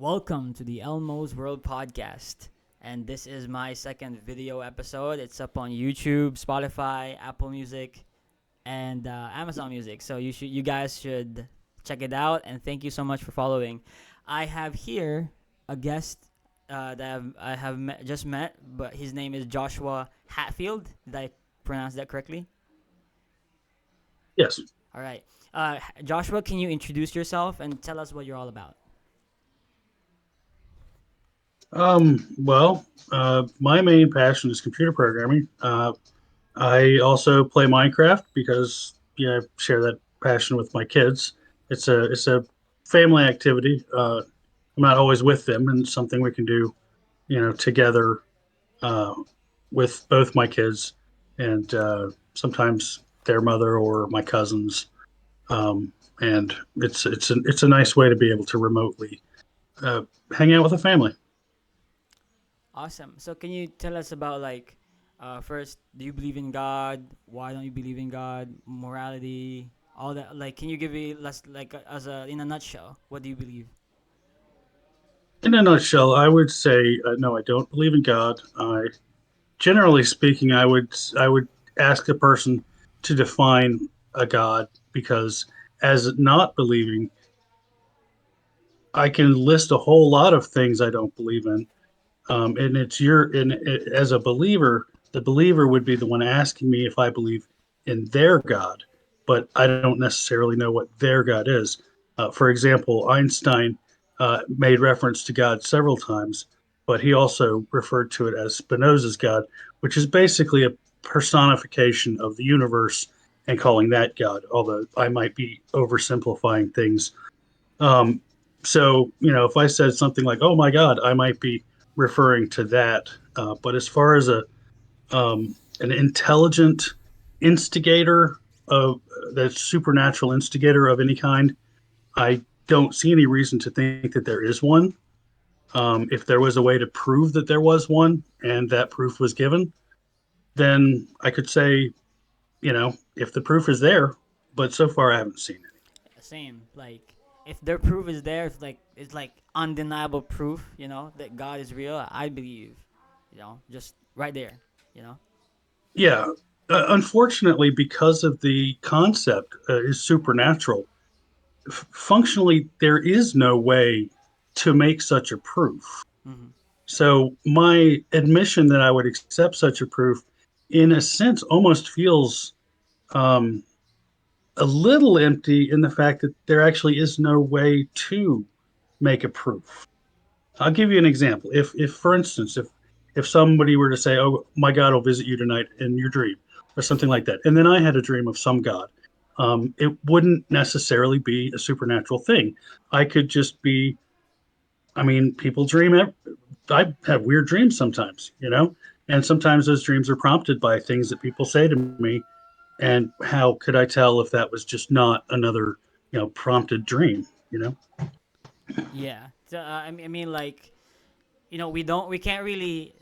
Welcome to the Elmo's World podcast. And this is my second video episode. It's up on YouTube, Spotify, Apple Music, and Amazon Music. So you guys should check it out. And thank you so much for following. I have here a guest that I have just met, but his name is Joshua Hatfield. Did I pronounce that correctly? Yes. All right. Joshua, can you introduce yourself and tell us what you're all about? My main passion is computer programming. I also play Minecraft because I share that passion with my kids. It's a family activity. I'm not always with them, and it's something we can do, together uh, with both my kids and sometimes their mother or my cousins. And it's a nice way to be able to remotely uh, hang out with a family. Awesome. So can you tell us about first, do you believe in God? Why don't you believe in God? Morality, all that. Like, can you give me less as a in a nutshell? What do you believe? In a nutshell, I would say no. I don't believe in God. Generally speaking, I would ask a person to define a God because, as not believing, I can list a whole lot of things I don't believe in. And as a believer, the believer would be the one asking me if I believe in their God, but I don't necessarily know what their God is. For example, Einstein made reference to God several times, but he also referred to it as Spinoza's God, which is basically a personification of the universe and calling that God, although I might be oversimplifying things. Um, so, if I said something like, "Oh my God," I might be referring to that. But as far as an intelligent instigator of that supernatural instigator of any kind, I don't see any reason to think that there is one. If there was a way to prove that there was one and that proof was given, then I could say, if the proof is there, but so far I haven't seen it. Same. Like, if their proof is there, it's like undeniable proof. That God is real. I believe. Just right there. You know. Yeah. Unfortunately, because of the concept is supernatural, functionally, there is no way to make such a proof. Mm-hmm. So, my admission that I would accept such a proof, in a sense, almost feels um, a little empty in the fact that there actually is no way to make a proof. I'll give you an example. If for instance, if somebody were to say, "Oh, my God will visit you tonight in your dream," or something like that, and then I had a dream of some God, it wouldn't necessarily be a supernatural thing. I could just be. I mean, people dream. I have weird dreams sometimes, and sometimes those dreams are prompted by things that people say to me. And how could I tell if that was just not another, prompted dream? Yeah. So, I mean, like, we can't really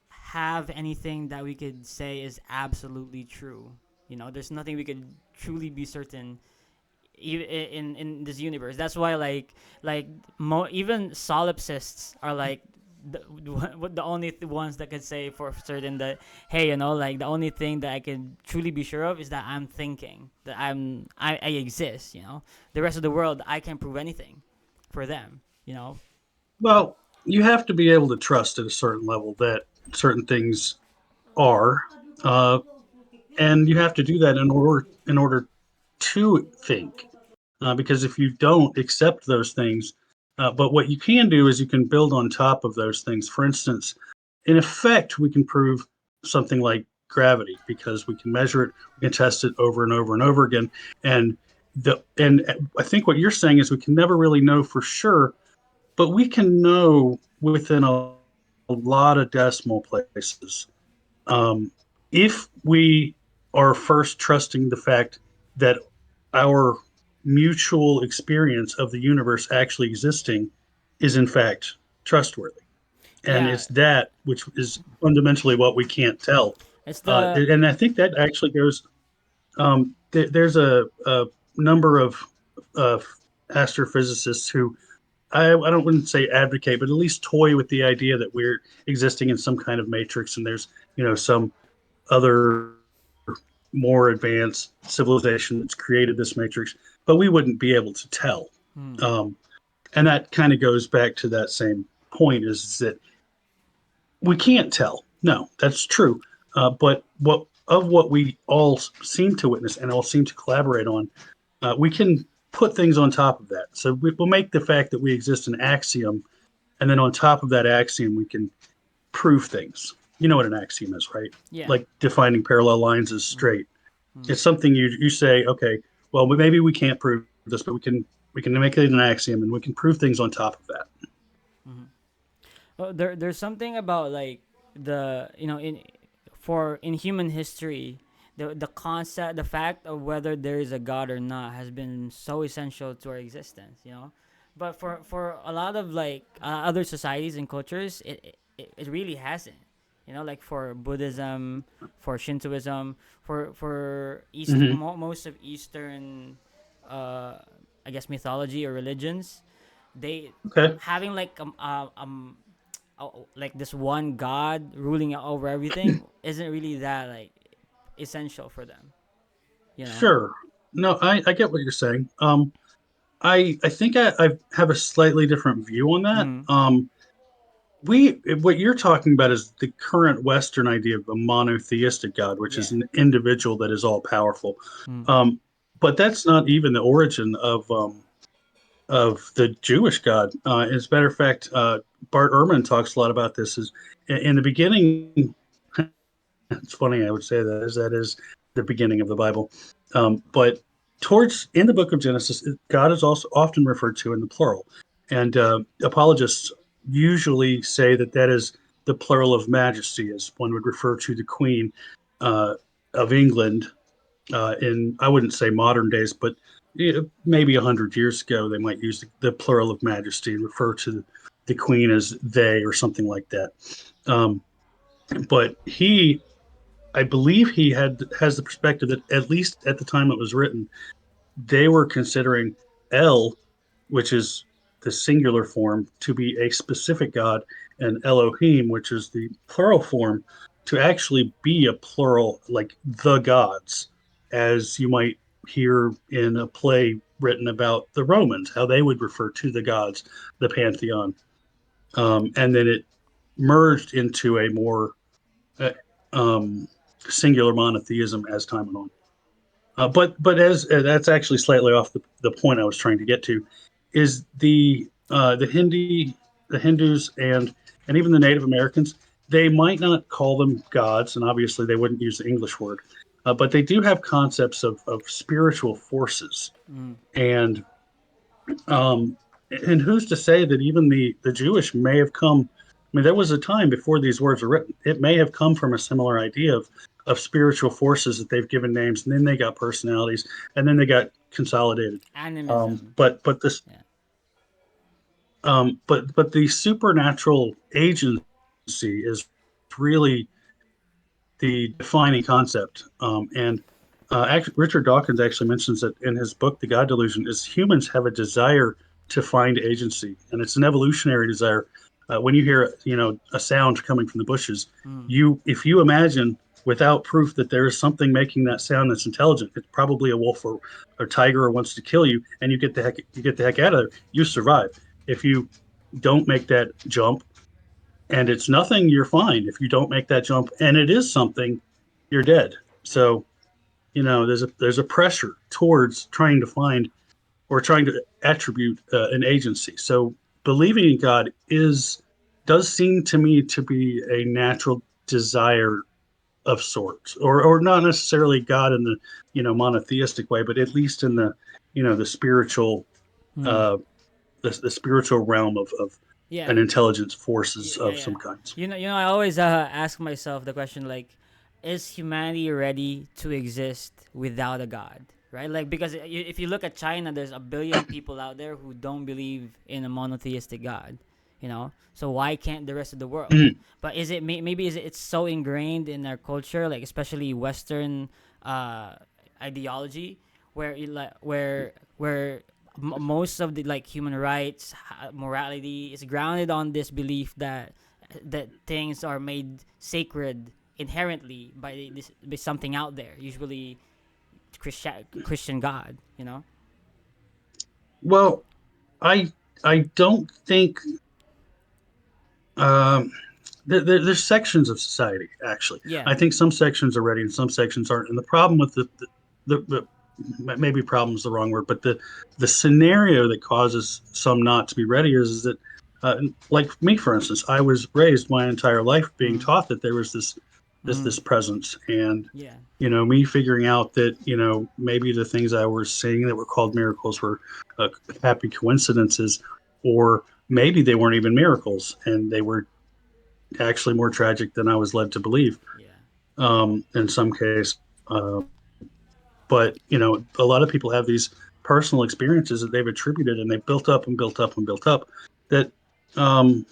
have anything that we could say is absolutely true. There's nothing we could truly be certain in this universe. That's why even solipsists are like the only ones that could say for certain that, hey, like the only thing that I can truly be sure of is that I'm thinking that I exist. The rest of the world, I can't prove anything for them. Well, you have to be able to trust at a certain level that certain things are, uh, and you have to do that in order to think. Because if you don't accept those things, but what you can do is you can build on top of those things. For instance, in effect, we can prove something like gravity because we can measure it, we can test it over and over and over again. And and I think what you're saying is we can never really know for sure, but we can know within a lot of decimal places. Um, if we are first trusting the fact that our mutual experience of the universe actually existing is in fact trustworthy. And Yeah, it's that which is fundamentally what we can't tell. it's the And I think that actually goes, there's a number of uh, astrophysicists who I don't wouldn't say advocate, but at least toy with the idea that we're existing in some kind of matrix, and there's some other more advanced civilization that's created this matrix, but we wouldn't be able to tell. Hmm. Um, and that kind of goes back to that same point: is that we can't tell. No, that's true. But what we all seem to witness and all seem to collaborate on, we can put things on top of that. So we'll make the fact that we exist an axiom, and then on top of that axiom, we can prove things. You know what an axiom is, right? Yeah. Like defining parallel lines as Mm-hmm. straight. It's something you say, okay, well maybe we can't prove this, but we can make it an axiom, and we can prove things on top of that. Mm-hmm. Well, there's something about like the in for in human history, the concept, the fact of whether there is a god or not has been so essential to our existence. But for a lot of like other societies and cultures, it really hasn't. Like for Buddhism, for Shintoism, for Mm-hmm. most of Eastern, uh, I guess mythology or religions, they Okay, having like this one god ruling over everything isn't really that like essential for them you know sure. No, I get what you're saying. I think I have a slightly different view on that. mm, We what you're talking about is the current Western idea of a monotheistic God, which is yeah. an individual that is all powerful. Mm, Um, but that's not even the origin of the Jewish God. As a matter of fact, Bart Ehrman talks a lot about this. Is in the beginning. It's funny I would say that is the beginning of the Bible, but towards in the book of Genesis, God is also often referred to in the plural, and apologists usually say that that is the plural of majesty, as one would refer to the Queen uh, of England in I wouldn't say modern days, but maybe 100 years ago they might use the plural of majesty and refer to the Queen as they or something like that. Um, but I believe he has the perspective that at least at the time it was written, they were considering El, which is the singular form, to be a specific god, and Elohim, which is the plural form, to actually be a plural, like the gods, as you might hear in a play written about the Romans, how they would refer to the gods, the pantheon, and then it merged into a more uh, um, singular monotheism as time went on. But as that's actually slightly off the point I was trying to get to, is the Hindus and even the Native Americans, they might not call them gods, and obviously they wouldn't use the English word, but they do have concepts of spiritual forces, mm, and um, and who's to say that even the Jewish may have come? I mean, there was a time before these words were written. It may have come from a similar idea of spiritual forces that they've given names, and then they got personalities, and then they got consolidated. animism. But this, Yeah. but the supernatural agency is really the defining concept. And Richard Dawkins actually mentions that in his book, The God Delusion, is humans have a desire to find agency, and it's an evolutionary desire. When you hear, a sound coming from the bushes, Mm, if you imagine without proof that there is something making that sound that's intelligent, it's probably a wolf or tiger or wants to kill you, and you get the heck out of there. You survive. If you don't make that jump, and it's nothing, you're fine. If you don't make that jump and it is something, you're dead. So there's a pressure towards trying to find or trying to attribute an agency. So believing in God is does seem to me to be a natural desire of sorts, or not necessarily God in the monotheistic way, but at least in the spiritual mm. uh, the spiritual realm of an Yeah. intelligence forces Yeah, of yeah. some kinds. I always ask myself the question like, is humanity ready to exist without a god? Right? Like because if you look at China, there's a billion people out there who don't believe in a monotheistic god. So why can't the rest of the world? Mm, But is it maybe is it's so ingrained in our culture, like especially Western uh, ideology, where where most of the like human rights, morality is grounded on this belief that things are made sacred inherently by something out there, usually Christian God, you know. Well, I I don't think um, there's sections of society actually. Yeah. I think some sections are ready and some sections aren't. And the problem with the maybe problem is the wrong word, but the scenario that causes some not to be ready is that like me, for instance, I was raised my entire life being Mm. taught that there was this Mm. presence, and Yeah. me figuring out that maybe the things I was seeing that were called miracles were happy coincidences, or maybe they weren't even miracles and they were actually more tragic than I was led to believe Yeah. in some case. But a lot of people have these personal experiences that they've attributed and they built up and built up and built up that um,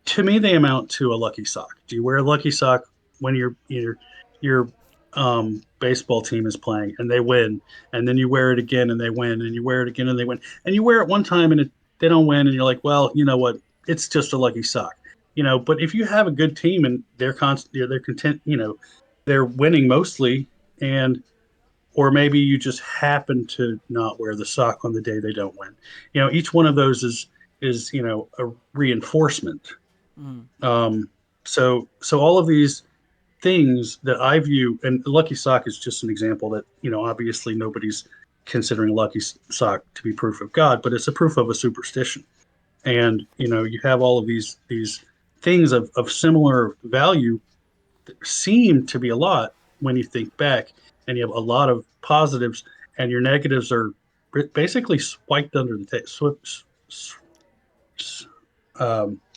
to me they amount to a lucky sock. Do you wear a lucky sock when your baseball team is playing and they win, and then you wear it again and they win, and you wear it again and they win, and you wear it one time and they don't win, and you're like, well, you know what? It's just a lucky sock. But if you have a good team and they're content, they're winning mostly, and or maybe you just happen to not wear the sock on the day they don't win. Each one of those is a reinforcement. Mm. So all of these things that I view, and lucky sock is just an example that obviously nobody's considering lucky sock to be proof of God, but it's a proof of a superstition. And you have all of these things of similar value that seem to be a lot when you think back, and you have a lot of positives, and your negatives are basically swiped under the table,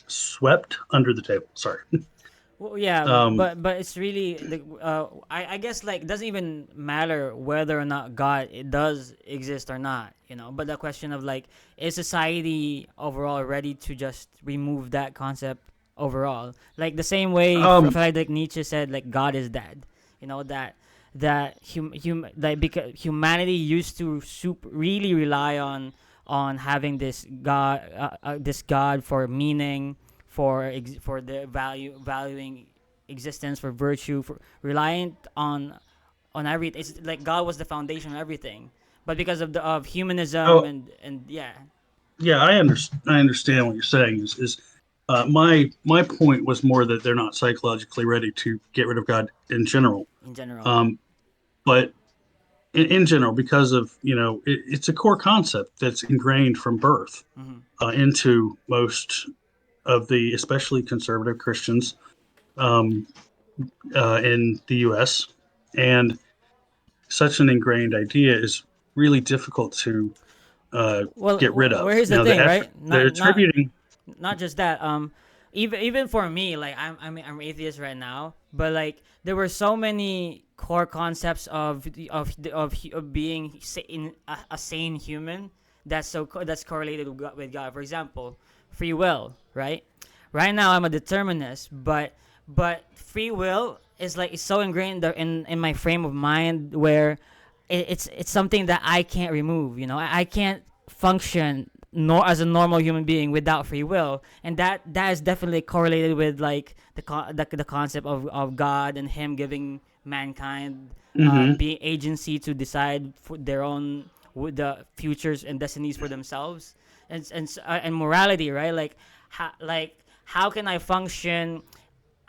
swept under the table. Sorry. Well, yeah, um, but it's really the I guess like it doesn't even matter whether or not God it does exist or not, you know. But the question of like, is society overall ready to just remove that concept overall? Like the same way um, Friedrich Nietzsche said, like God is dead, you know like because humanity used to really rely on having this God for meaning, for the valuing existence, for virtue, for reliant on everything. It's like God was the foundation of everything, but because of humanism oh, and yeah, yeah, I understand yeah, what you're saying. My point was more that they're not psychologically ready to get rid of God in general. in general. Um, but in general, because of it's a core concept that's ingrained from birth Mm-hmm. into most of the especially conservative Christians um, in the U.S. And such an ingrained idea is really difficult to get rid Well, of. here's the thing, right? The Not attributing. not just that. Even for me, like I'm atheist right now, but like there were so many core concepts of being in a sane human that's correlated with God. For example, free will, right? Right now I'm a determinist, but free will is like it's so ingrained in my frame of mind where it's something that I can't remove. You know, I can't function nor as a normal human being without free will, and that is definitely correlated with like the concept of God and Him giving mankind Hmm. being agency to decide for their own the futures and destinies for themselves, and morality, right? How can I function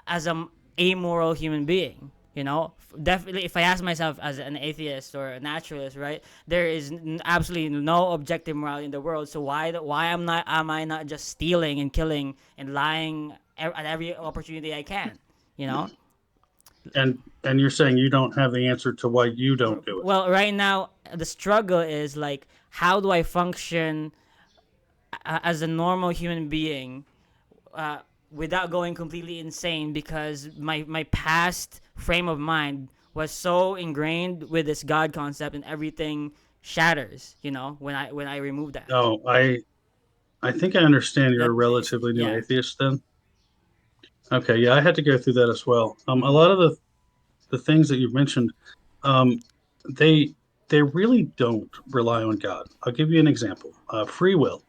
as a amoral human being, you know? Definitely, if I ask myself as an atheist or a naturalist, right, there is absolutely no objective morality in the world. So why am I not just stealing and killing and lying at every opportunity I can, you know? And you're saying you don't have the answer to why you don't do it. Well, right now the struggle is like, how do I function as a normal human being uh, without going completely insane, because my past frame of mind was so ingrained with this God concept, and everything shatters, you know, when I remove that. No, I think I understand you're a That relatively new yeah. atheist then. Okay, yeah, I had to go through that as well. A Mm-hmm. lot of the things that you've mentioned, um, they they really don't rely on God. I'll give you an example. Free will.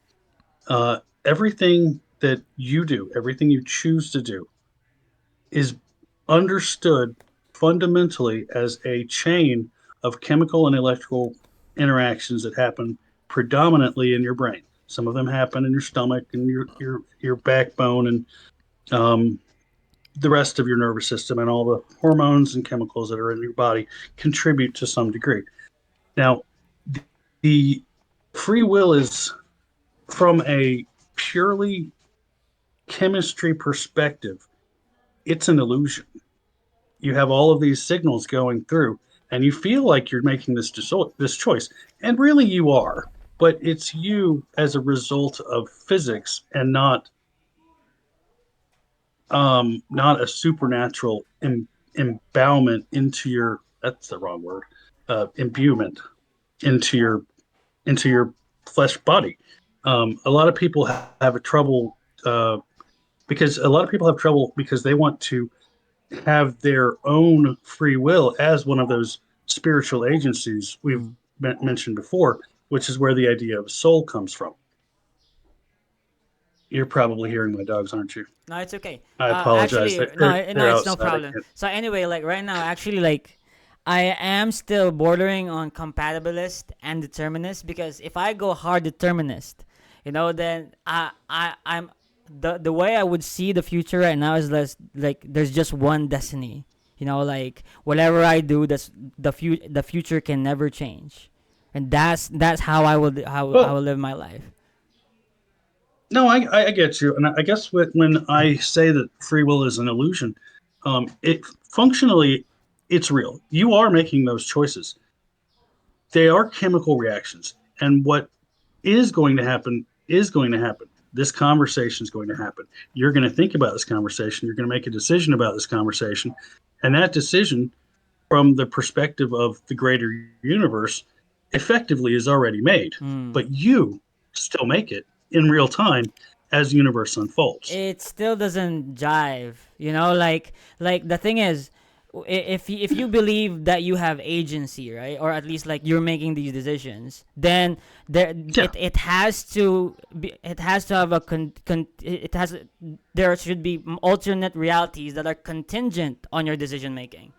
Everything that you do, everything you choose to do, is understood fundamentally as a chain of chemical and electrical interactions that happen predominantly in your brain. Some of them happen in your stomach and your backbone and um, the rest of your nervous system, and all the hormones and chemicals that are in your body contribute to some degree. Now, the free will is from a purely chemistry perspective, it's an illusion. You have all of these signals going through, and you feel like you're making this choice, and really you are, but it's you as a result of physics and not a supernatural embowment into your, that's the wrong word, imbuement into your flesh body. A lot of people have a trouble because a lot of people have trouble because they want to have their own free will as one of those spiritual agencies we've Mm. mentioned before, which is where the idea of soul comes from. You're probably hearing my dogs, aren't you? No, it's okay. I apologize. Actually, no, no, They're it's no outside. I problem. can't. So anyway, like right now, actually, like I am still bordering on compatibilist and determinist, because if I go hard determinist, then I'm the way I would see the future right now is less like there's just one destiny. Like whatever I do, that's the future can never change, and that's how I will Well, live my life. no, I get you, and I guess when I say that free will is an illusion, it functionally it's real. You are making those choices. They are chemical reactions, and what is going to happen is going to happen. This conversation is going to happen. You're going to think about this conversation. You're going to make a decision about this conversation, and that decision, from the perspective of the greater universe, effectively is already made. Mm. But you still make it in real time as the universe unfolds. It still doesn't jive, like the thing is, if you believe that you have agency, right, or at least like you're making these decisions, then Yeah. it has to have it has there should be alternate realities that are contingent on your decision making,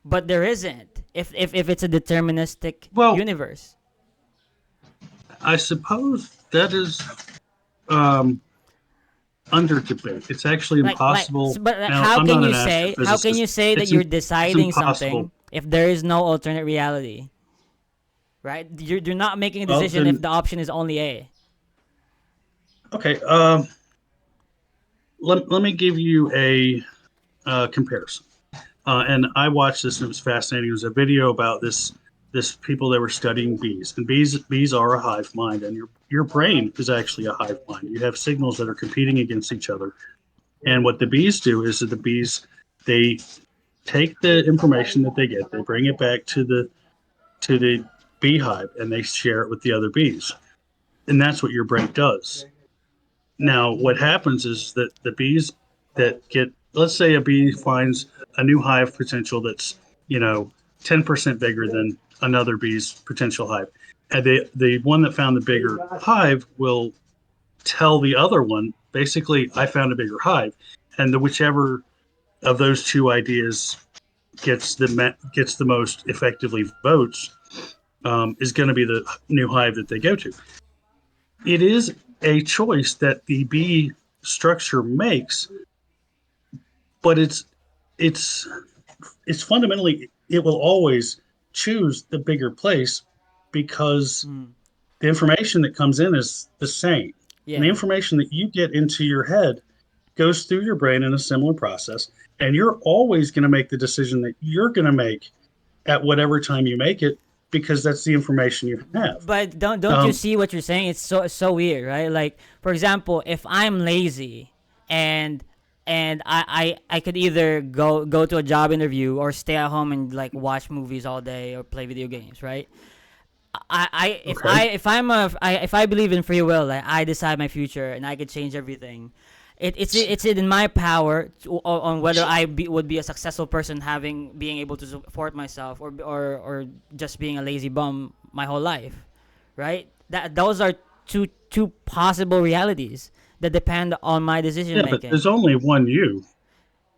but there isn't if it's a deterministic Well, universe. I suppose that is um, under debate. It's actually impossible. But Now, how I'm can not an you say astrophysicist. that It's you're it's deciding impossible. something if there is no alternate reality, right? You're not making a Well, decision if then the option is only A. okay. Let me give you a comparison. And I watched this and it was fascinating. It was a video about this people that were studying bees, and bees are a hive mind, and your brain is actually a hive mind. You have signals that are competing against each other, and what the bees do is that the bees they take the information that they get, they bring it back to the beehive, and they share it with the other bees, and that's what your brain does. Now, what happens is that the bees that get, let's say a bee finds a new hive potential that's, 10% bigger than another bee's potential hive. And the one that found the bigger hive will tell the other one, basically, I found a bigger hive. And whichever of those two ideas gets the most effectively votes is going to be the new hive that they go to. It is a choice that the bee structure makes, but it's it's fundamentally it will always choose the bigger place because Mm. the information that comes in is the same. And the Yeah. information that you get into your head goes through your brain in a similar process. And you're always going to make the decision that you're going to make at whatever time you make it because that's the information you have. But don't you Um, see what you're saying? It's so weird, right? Like for example, if I'm lazy and I could either go to a job interview or stay at home and like watch movies all day or play video games, right? okay. If I believe in free will, like I decide my future and I could change everything. it's in my power on whether would be a successful person having being able to support myself or just being a lazy bum my whole life, right? That those are two possible realities that depend on my decision Yeah, but making. there's only one you.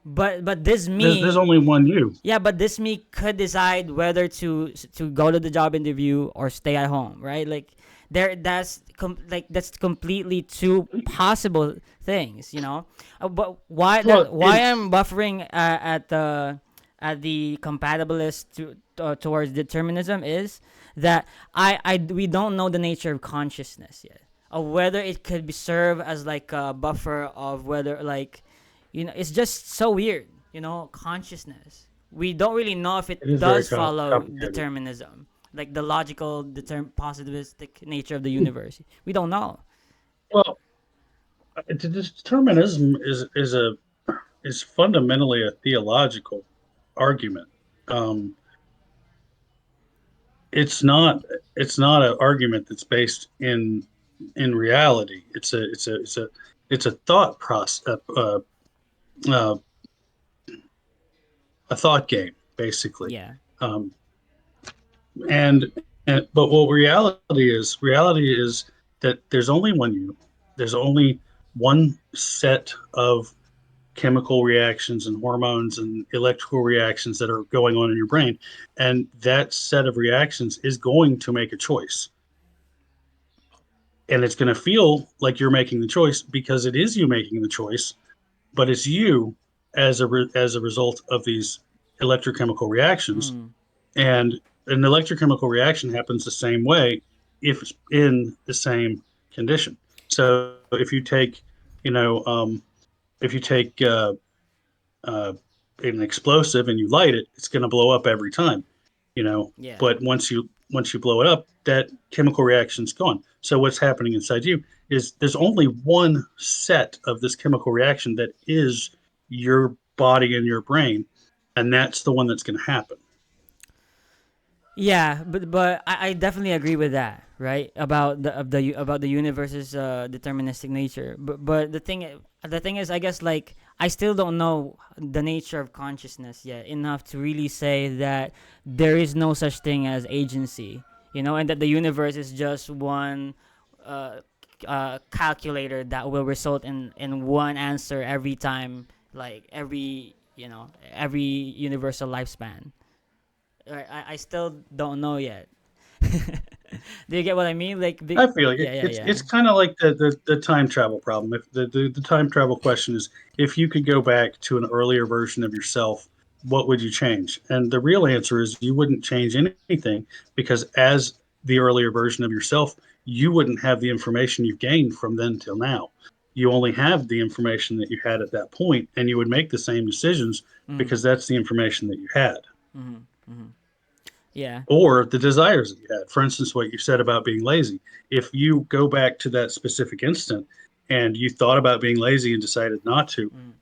But this There's me, only one you. yeah, but this me could decide whether to go to the job interview or stay at home, right? Like that's completely two possible things, you know. But Well, why I'm buffering at the compatibilist towards determinism is that I we don't know the nature of consciousness yet, of whether it could be serve as like a buffer of whether like, you know, it's just so weird, you know, consciousness. We don't really know if it it is very does follow complicated. determinism, like the logical positivistic nature of the universe. We don't know. Well, determinism is fundamentally a theological argument. Um, it's not it's not an argument that's based in reality. It's a thought process, uh, a thought game, basically. Yeah. Um, and but what reality is that there's only one you. There's only one set of chemical reactions and hormones and electrical reactions that are going on in your brain, and that set of reactions is going to make a choice, and it's going to feel like you're making the choice because it is you making the choice, but it's you as a result of these electrochemical reactions. Mm. And an electrochemical reaction happens the same way if it's in the same condition. So you know, if you take an explosive and you light it, it's going to blow up every time, you know. Yeah. But once you blow it up, that chemical reaction's gone. So what's happening inside you is there's only one set of this chemical reaction that is your body and your brain, and that's the one that's going to happen. Yeah, but I definitely agree with that, right? About the universe's deterministic nature. But the thing is, I guess like I still don't know the nature of consciousness yet enough to really say that there is no such thing as agency, you know, and that the universe is just one uh, calculator that will result in one answer every time, like every, you know, every universal lifespan. I still don't know yet. Do you get what I mean? Like, I feel like yeah, yeah, yeah. it's kind of like the time travel problem. If the time travel question is if you could go back to an earlier version of yourself, what would you change? And the real answer is you wouldn't change anything because as the earlier version of yourself, you wouldn't have the information you've gained from then till now. You only have the information that you had at that point, and you would make the same decisions Mm-hmm. because that's the information that you had Mm-hmm. Mm-hmm. Yeah. or the desires that you had. For instance, what you said about being lazy. If you go back to that specific instant and you thought about being lazy and decided not to, Mm.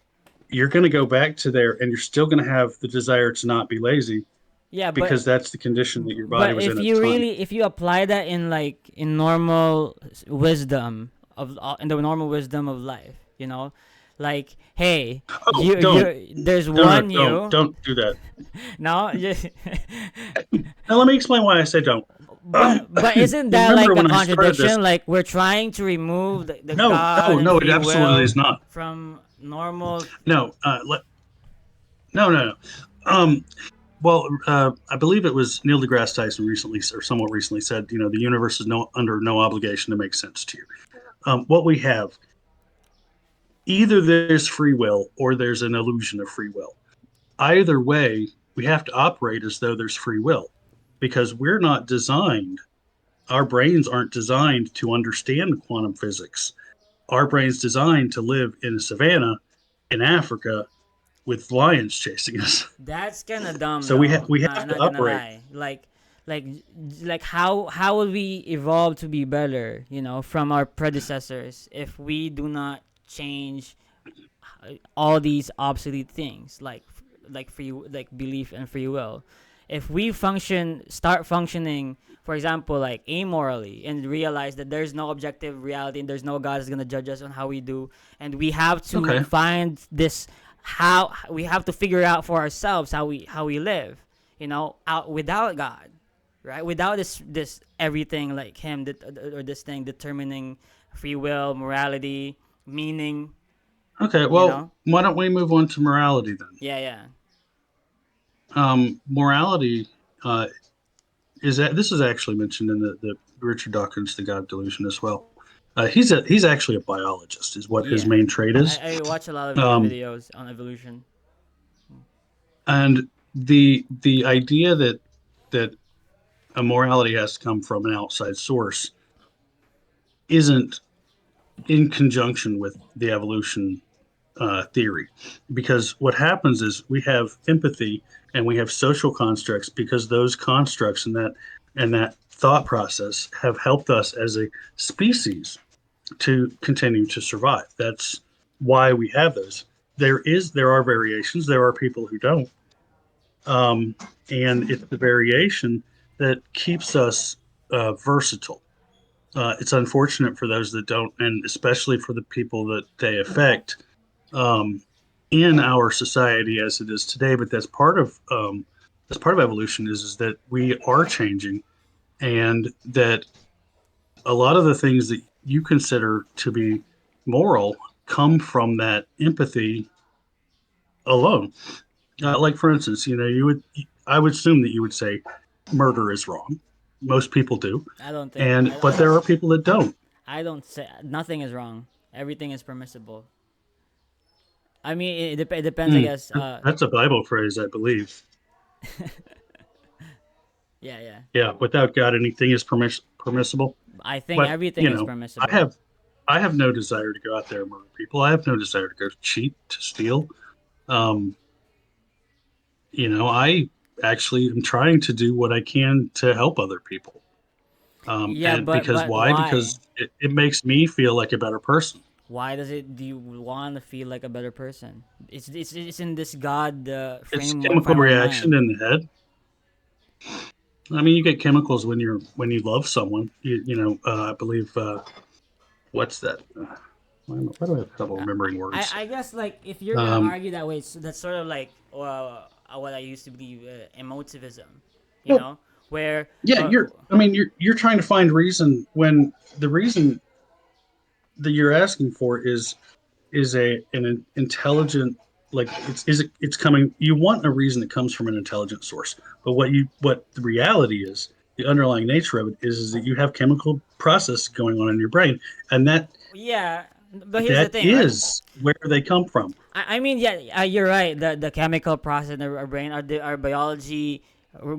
you're going to go back to there and you're still going to have the desire to not be lazy Yeah, because that's the condition that your body but was in if at the you time. really if you apply that in like in normal wisdom of in the normal wisdom of life, you know, like hey, Oh, there's don't, one don't, you. don't do that. No, just Now, let me explain why I say don't. but isn't that Remember like a when I started this? contradiction? Like we're trying to remove the No, God no, and no, it free absolutely will is not. from normal. No, no, no, no. Um, Well, I believe it was Neil deGrasse Tyson recently, or somewhat recently, said, the universe is under no obligation to make sense to you. What we have, either there's free will or there's an illusion of free will. Either way, we have to operate as though there's free will because we're not designed, our brains aren't designed to understand quantum physics. Our brain's designed to live in a savannah in Africa with lions chasing us. That's kind of dumb So though. we have Not to not gonna operate. lie. Like like how would we evolve to be better? You know, from our predecessors if we do not change all these obsolete things like free like belief and free will. if we start functioning, for example, like amorally, and realize that there's no objective reality and there's no God is gonna judge us on how we do, and we have to Okay. find this, how we have to figure out for ourselves how we live, out without God, right? Without this everything like Him, or this thing determining free will, morality, meaning, Okay. you Well, know. why don't we move on to morality then? Yeah, yeah, Morality is that this is actually mentioned in the Richard Dawkins' The God Delusion as well. He's actually a biologist, is what his yeah. main trade is. I watch a lot of his Um, videos on evolution. and the idea that a morality has to come from an outside source isn't in conjunction with the evolution theory, because what happens is we have empathy and we have social constructs, because those constructs and that thought process have helped us as a species to continue to survive. That's why we have those. There are variations. There are people who don't, um, and it's the variation that keeps us versatile. It's unfortunate for those that don't, and especially for the people that they affect, um, in our society as it is today. But that's part of evolution is that we are changing, and that a lot of the things that you consider to be moral come from that empathy alone. Like for instance, I would assume that you would say murder is wrong. Most people do, I don't think and but there are people that don't. I don't say nothing is wrong. Everything is permissible. I mean, it depends, I Mm, guess. that's a Bible phrase, I believe. Yeah, yeah. Yeah, without God, anything is permissible. I think But everything is I permissible. have no desire to go out there and murder people. I have no desire to go cheat, to steal. Um, I actually am trying to do what I can to help other people. Yeah, And but because but why? why? Because it makes me feel like a better person. Why does it? Do you want to feel like a better person? It's in this God It's framework chemical frame of reaction mind. in the head. I mean, you get chemicals when you love someone. I believe what's that? Why do I have trouble I, remembering I words? I guess like if you're gonna Um, argue that way, so that's sort of like what I used to believe, emotivism, you well, know, where yeah, you're trying to find reason when the reason that you're asking for is an intelligent, like it's coming. You want a reason that comes from an intelligent source, but what the reality is, the underlying nature of it is that you have chemical process going on in your brain, and that yeah. But here's the that thing, right? is where they come from. I mean, yeah, you're right. The chemical process in our brain, our biology,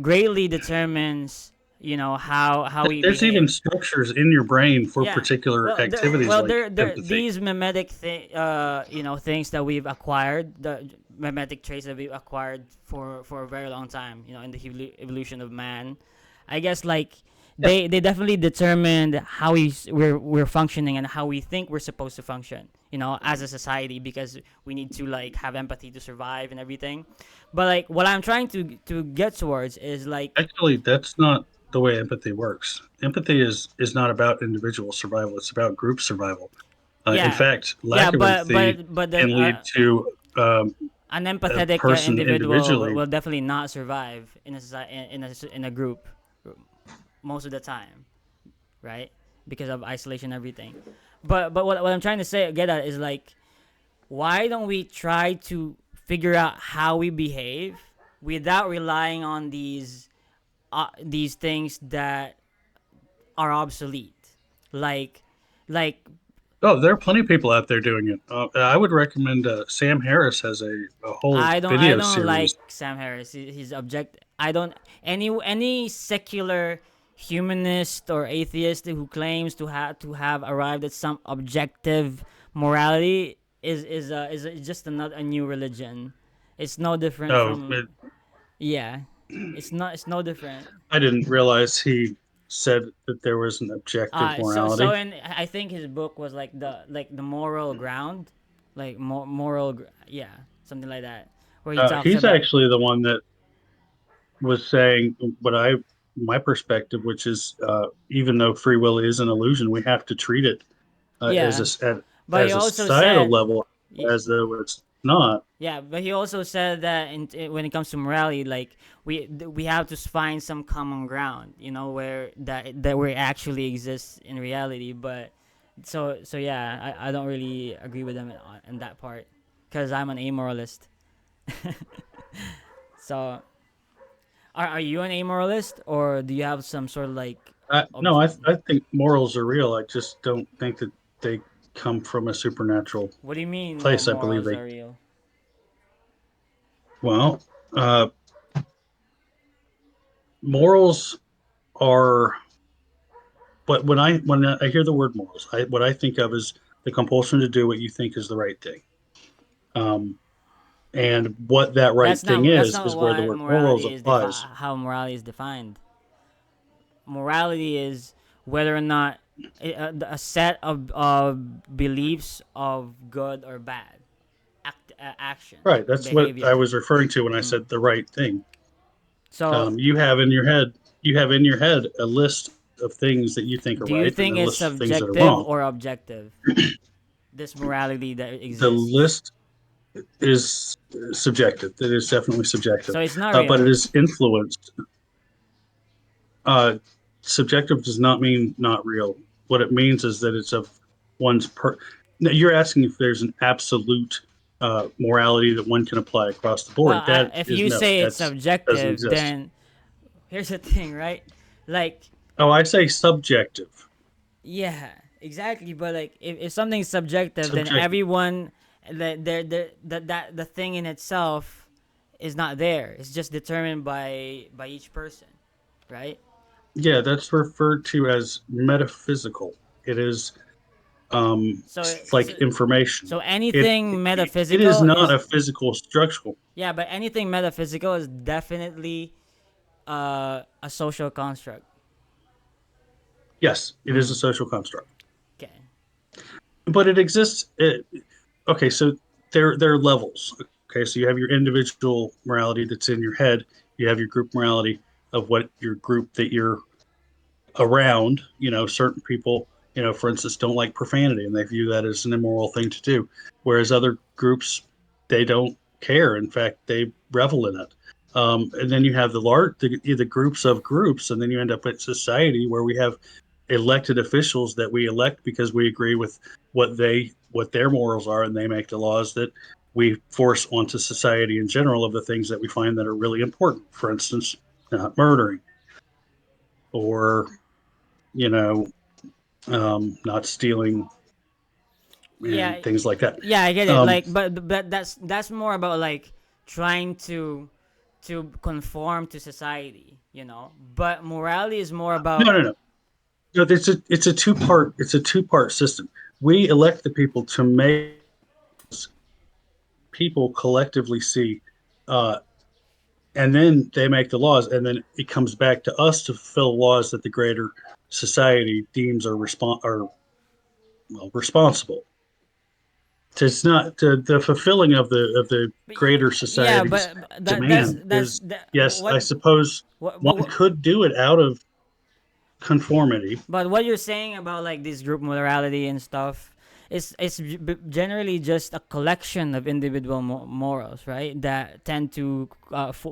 greatly determines, how we There's behave. even structures in your brain for Yeah. particular Well, activities like empathy. these mimetic things that we've acquired, the mimetic traits that we've acquired for a very long time, in the evolution of man. I guess like Yeah, they definitely determined how we're functioning and how we think we're supposed to function, as a society, because we need to like have empathy to survive and everything. But like what I'm trying to get towards is like, actually, that's not the way empathy works. Empathy is not about individual survival; it's about group survival. In yeah, fact, yeah, lack of but empathy the can lead to an a empathetic person individual will, individually. will definitely not survive in a in a group most of the time, right? Because of isolation and everything. But what I'm trying to say get at is like, why don't we try to figure out how we behave without relying on these things that are obsolete, like like Oh, there are plenty of people out there doing it. I would recommend Sam Harris has a whole I video don't series. like Sam Harris. He's object. I don't any secular humanist or atheist who claims to have arrived at some objective morality is just another a new religion. It's no different Oh, from, yeah. It's no different. I didn't realize he said that there was an objective So morality. in I think his book was like the moral ground, like yeah, something like that, where he talks He's about. actually the one that was saying what I my perspective, which is even though free will is an illusion, we have to treat it Yeah, but he as a also societal said, level y- as though it's not. yeah, but he also said that when it comes to morality, like we have to find some common ground, where that where it actually exists in reality. But so yeah, I don't really agree with him in that part because I'm an amoralist. So are you an amoralist, or do you have some sort of like No, obj- I think morals are real. I just don't think that they come from a supernatural what do you mean place. I believe morals they are real? well, morals are but when I hear the word morals, what I think of is the compulsion to do what you think is the right thing. Um, and what that right thing That's not is where the what word morals morality is applies. how morality is defined. Morality is whether or not a set of beliefs of good or bad action Right. That's what I behavior. was referring to when I Mm. said the right thing. So You have in your head a list of things that you think are do you right and think then a it's list of things that are subjective wrong. or objective, this morality that The exists? list is subjective. It is definitely subjective, So it's not but it real. is influenced. Uh, Subjective does not mean not real. What it means is that it's of one's per. Now, you're asking if there's an absolute morality that one can apply across the Well, board. That if is you no. say it's That's doesn't subjective, exist. then here's the thing, right? Like, Oh, I say subjective. yeah, exactly. But like, if something's subjective, then Subjective. everyone, that the thing in itself is not there. It's just determined by each person, right? Yeah, that's referred to as metaphysical. It is So like information. so It, anything it is metaphysical not is, a physical structural. yeah, but anything metaphysical is definitely a social construct. Yes, it is a Mm. social construct, Okay. but it exists. Okay, so there are levels. Okay, so you have your individual morality that's in your head. You have your group morality of what your group that you're around. Certain people, for instance, don't like profanity and they view that as an immoral thing to do, whereas other groups, they don't care. In fact, they revel in it. And then you have the groups of groups, and then you end up with society where we have elected officials that we elect because we agree with what their morals are, and they make the laws that we force onto society in general of the things that we find that are really important. For instance, not murdering or you know not stealing Yeah, and things like that. yeah, I get it. Um, Like, but that's more about like trying to conform to society, But morality is more no, about. no, no, no. It's a two part system. We elect the people to make people collectively see, uh, and then they make the laws, and then it comes back to us to fulfill laws that the greater society deems are well, responsible. It's not the fulfilling of the But greater yeah, society's but demand that's is that, yes, I suppose what one could do it out of conformity. but what you're saying about like this group morality and stuff is generally just a collection of individual morals, right? That tend to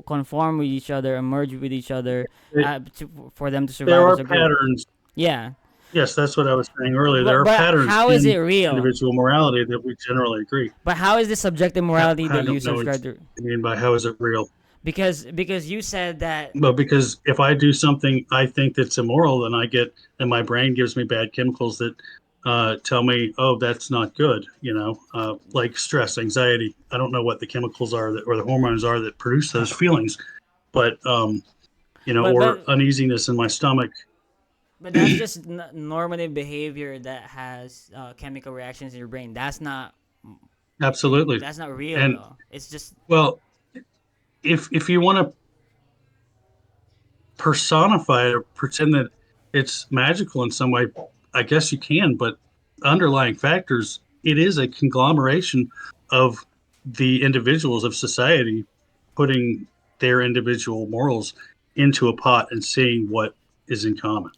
conform with each other and merge with each other, It, for them to there survive as are a group. patterns. Yeah, Yes, that's what I was saying earlier. There are but patterns how is it in real? individual morality that we generally agree. But how is this subjective morality I that you don't know what subscribe to? you mean by how is it real. Because you said that. Well, because if I do something I think that's immoral, then my brain gives me bad chemicals that tell me, oh, that's not good. Like stress, anxiety. I don't know what the chemicals are or the hormones are that produce those feelings, but but or but uneasiness in my stomach. but that's just normative behavior that has chemical reactions in your brain. Absolutely. That's not real And though. It's just. well, if you want to personify it or pretend that it's magical in some way, I guess you can, but underlying factors, it is a conglomeration of the individuals of society putting their individual morals into a pot and seeing what is in common.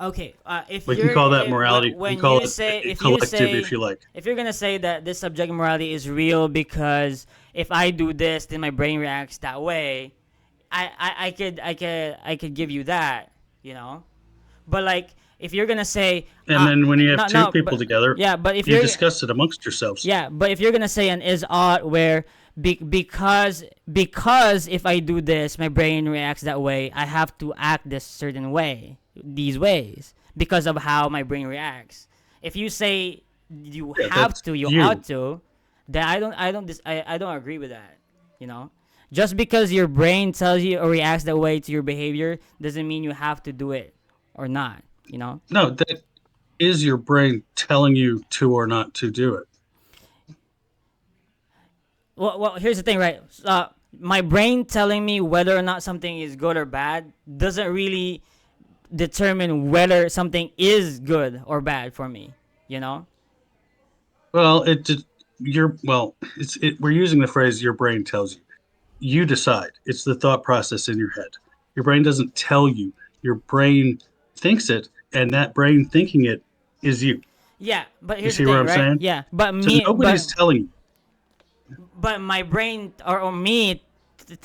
Okay, if We can you're call that morality. We can when call you it say a collective, if you like. if you're gonna say that this subjective morality is real because if I do this, then my brain reacts that way, I could give you that, you know. But like if you're gonna say And then when you have no two no people but together, yeah but if you you're discuss it amongst yourselves. yeah but if you're gonna say an is ought where because if I do this my brain reacts that way, I have to act this certain way, these ways, because of how my brain reacts. If you say you Yeah, have that's to, you ought you. to, then I don't agree with that, you know. Just because your brain tells you or reacts that way to your behavior doesn't mean you have to do it or not, you know. No, that is your brain telling you to or not to do it. Well, here's the thing, right? My brain telling me whether or not something is good or bad doesn't really determine whether something is good or bad for me. You know? Well, we're using the phrase your brain tells you. You decide. It's the thought process in your head. Your brain doesn't tell you. Your brain thinks it, and that brain thinking it is you. Yeah, but You here's the see what thing, I'm right? saying? Yeah, So nobody's telling you. but my brain or me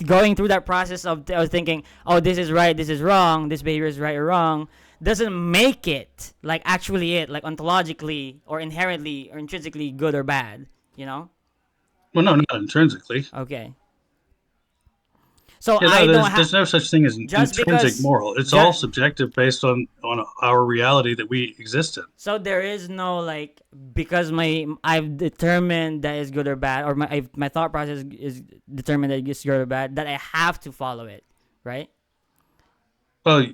going through that process of thinking, oh, this is right, this is wrong, this behavior is right or wrong, doesn't make it like actually it like ontologically or inherently or intrinsically good or bad. You know? Well, no, not intrinsically. Okay. So Yeah, no, I don't have there's no such thing as an just intrinsic because moral. It's all ju- subjective based on our reality that we exist in. so there is no like because my I've determined that it's good or bad or my thought process is determined that it's good or bad that I have to follow it, right? Well,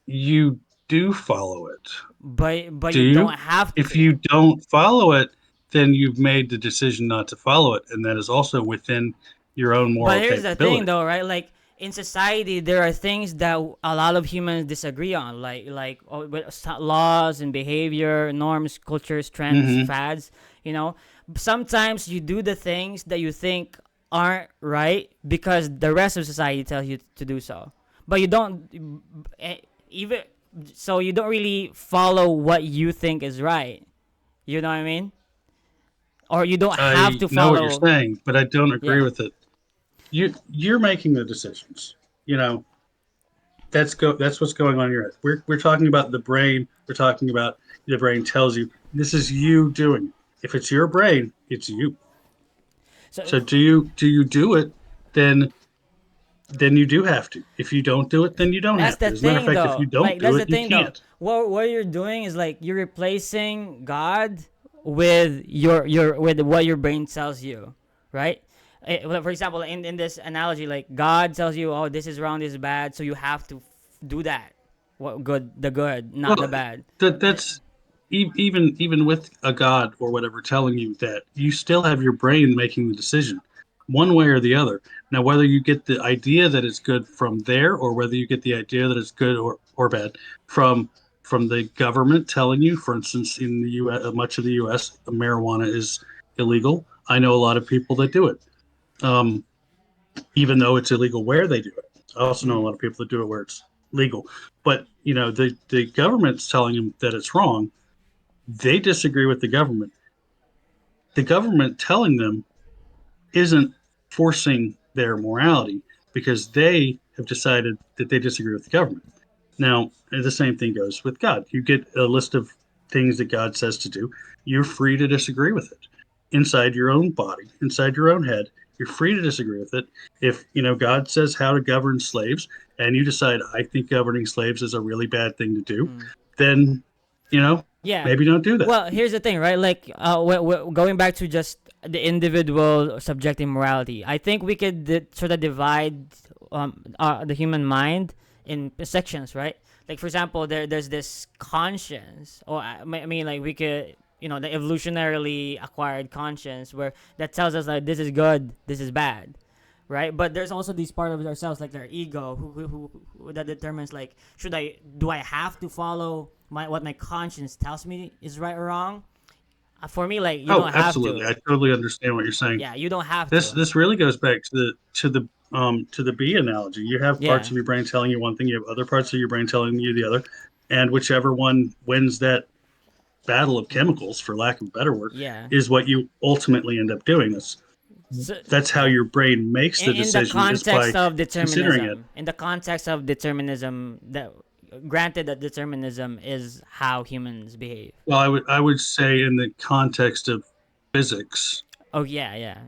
you do follow it. But Do you don't you? have If to. you don't follow it, then you've made the decision not to follow it, and that is also within your own But moral here's the thing, capability. though, right? Like in society, there are things that a lot of humans disagree on, like laws and behavior, norms, cultures, trends, Hmm. fads. You know, sometimes you do the things that you think aren't right because the rest of society tells you to do so, but you don't even. So you don't really follow what you think is right. You know what I mean? Or you don't have I to know what you're follow. saying, but I don't agree Yeah. with it. You're making the decisions. You know, that's what's going on in your head. We're talking about the brain. We're talking about the brain tells you this is you doing it. If it's your brain, it's you. So So do you do it? Then you do have to. If you don't do it, then you don't that's have to. the As a matter of thing, fact, if you though. don't Like do that's the it, you thing, though. can't. What you're doing is like you're replacing God with your with what your brain tells you, right? Well, for example, in this analogy, like God tells you, oh, this is wrong, this is bad, so you have to do that. What the good, not the Well, bad. that's even with a god or whatever telling you that, you still have your brain making the decision, one way or the other. Now, whether you get the idea that it's good from there, or whether you get the idea that it's good or bad from the government telling you, for instance, in the U.S., much of the U.S., marijuana is illegal. I know a lot of people that do it, um, even though it's illegal where they do it. I also know a Mm. lot of people that do it where it's legal. But the government's telling them that it's wrong. They disagree with the government. The government telling them isn't forcing their morality because they have decided that they disagree with the government. Now, the same thing goes with God. You get a list of things that God says to do. You're free to disagree with it inside your own body, inside your own head. You're free to disagree with it. If God says how to govern slaves, and you decide I think governing slaves is a really bad thing to do, Mm. then you know Yeah. maybe don't do that. Well, here's the thing, right? Like, going back to just the individual subjective morality, I think we could sort of divide the human mind in sections, right? Like, for example, there's this conscience, or I mean, like we could, the evolutionarily acquired conscience, where that tells us like this is good, this is bad, right? But there's also this part of ourselves, like our ego, who that determines like, do I have to follow what my conscience tells me is right or wrong? For me, like you Oh, don't have absolutely. to. I totally understand what you're saying. Yeah, you don't have This to. this really goes back to the to the bee analogy. You have parts Yeah. of your brain telling you one thing, you have other parts of your brain telling you the other, and whichever one wins that battle of chemicals, for lack of a better word, Yeah. is what you ultimately end up doing. So, That's how yeah. your brain makes the In the decision, is context by of considering it. determinism, that granted that determinism is how humans behave. Well, I would say in the context of physics. Oh yeah, yeah.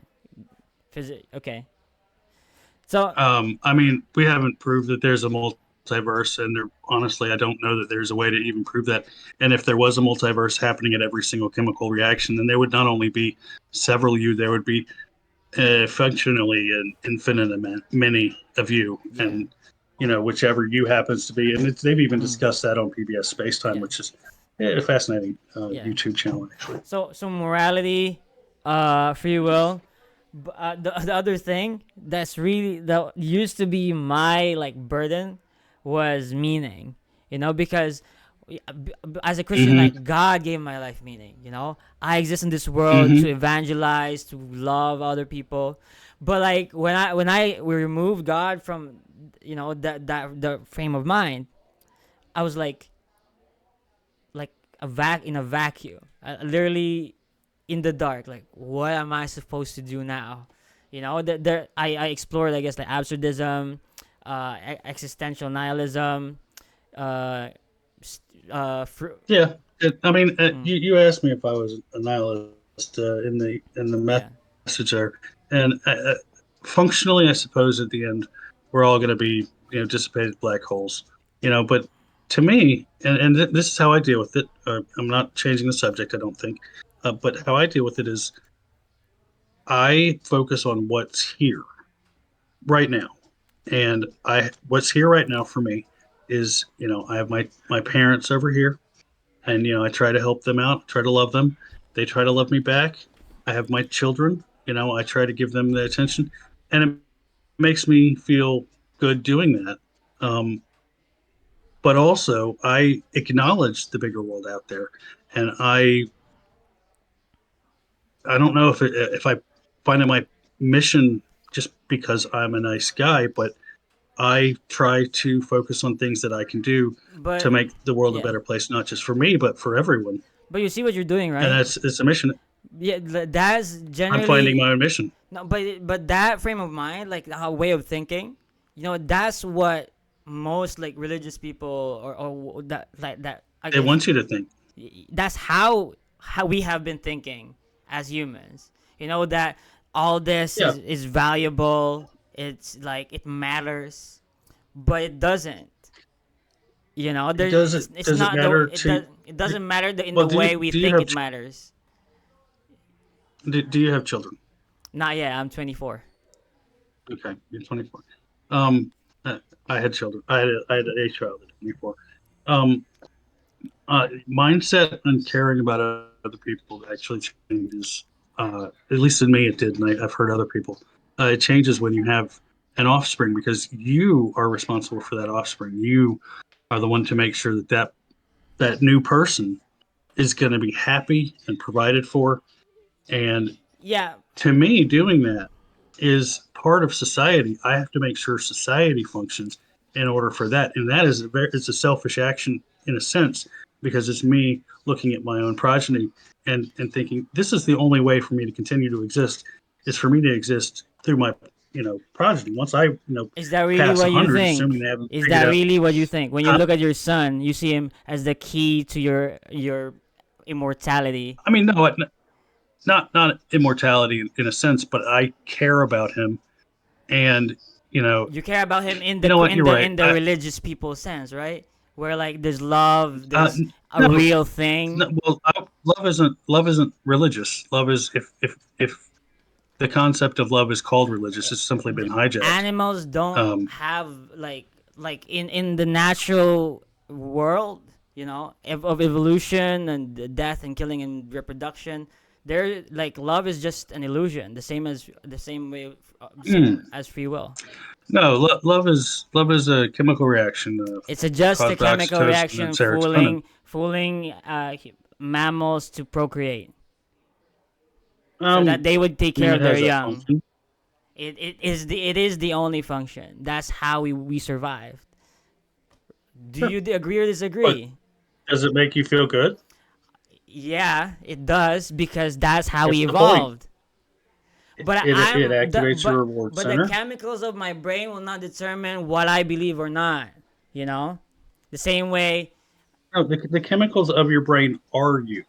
Okay. So, I mean, we haven't proved that there's a multiverse, and honestly, I don't know that there's a way to even prove that. And if there was a multiverse happening at every single chemical reaction, then there would not only be several you, there would be functionally an infinite amount, many of you, yeah. and whichever you happens to be. And they've even Mm, discussed that on PBS Spacetime, yeah. which is a fascinating Yeah. YouTube channel, actually. So morality, free will. The other thing that used to be my like burden was meaning. Because as a Christian, Mm-hmm. like God gave my life meaning. I exist in this world to Mm-hmm. evangelize, to love other people. But like when I removed God from that the frame of mind, I was like in a vacuum. Literally in the dark. Like, what am I supposed to do now? I explored, I guess, like absurdism, existential nihilism, uh, Yeah. I mean, mm, you asked me if I was a nihilist in the yeah, message there, and functionally, I suppose at the end we're all going to be dissipated black holes. But to me, and this is how I deal with it. I'm not changing the subject, I don't think, but how I deal with it is I focus on what's here right now, and I what's here right now for me is I have my parents over here, and I try to help them out, try to love them. They try to love me back. I have my children. I try to give them the attention, and it makes me feel good doing that. But also, I acknowledge the bigger world out there, and I don't know if I find it my mission just because I'm a nice guy, but I try to focus on things that I can do to but make the world a yeah, better place, not just for me, but for everyone. but you see what you're doing, And right? it's a mission. Yeah, that's I'm finding generally my own mission. no, but that frame of mind, like how way of thinking, that's what most like religious people or that like that I They guess want you to think. that's how we have been thinking as humans. That all this Yeah, is valuable. It's like it matters, but it doesn't. it There doesn't. it's Does it not the matter it to? does it doesn't matter in Well, the do you way we do you think have it matters. do you have children? Not yet. I'm 24. Okay, you're 24. Um, I had children. I had a child at 24. Um, Mindset and caring about other people actually changes. At least in me, it did, and I've heard other people. It changes when you have an offspring because you are responsible for that offspring. You are the one to make sure that new person is going to be happy and provided for. And Yeah, to me, doing that is part of society. I have to make sure society functions in order for that, and that is it's a selfish action in a sense because it's me looking at my own progeny and thinking this is the only way for me to continue to exist is for me to exist through my progeny. Once I is that really pass what you 100, think? assuming they haven't Is figured that out, really what you think? When you huh? look at your son, you see him as the key to your immortality. I mean, no, not immortality in a sense, but I care about him, and you know, You care about him in you the know what? in You're the right. in the religious people sense, right? Where like there's love, Uh, there's a no, real thing. no, well, love isn't religious. Love is if the concept of love is called religious, it's simply been hijacked. Animals don't Um, have like in the natural world, of evolution and death and killing and reproduction. They're like love is just an illusion, the same way, same mm, as free will. no, love is a chemical reaction It's just a caused by chemical oxytocin and reaction serotonin. fooling mammals to procreate so that Um, they would take I mean, care it of their has that young. function. it is the only function. That's how we survived. Do Sure. you agree or But disagree? does it make you feel good? Yeah, it does because that's how That's we the point. evolved. But It I'm the activates your reward but the center. chemicals of my brain will not determine what I believe or not. You know, the same way. No, the chemicals of your brain are you.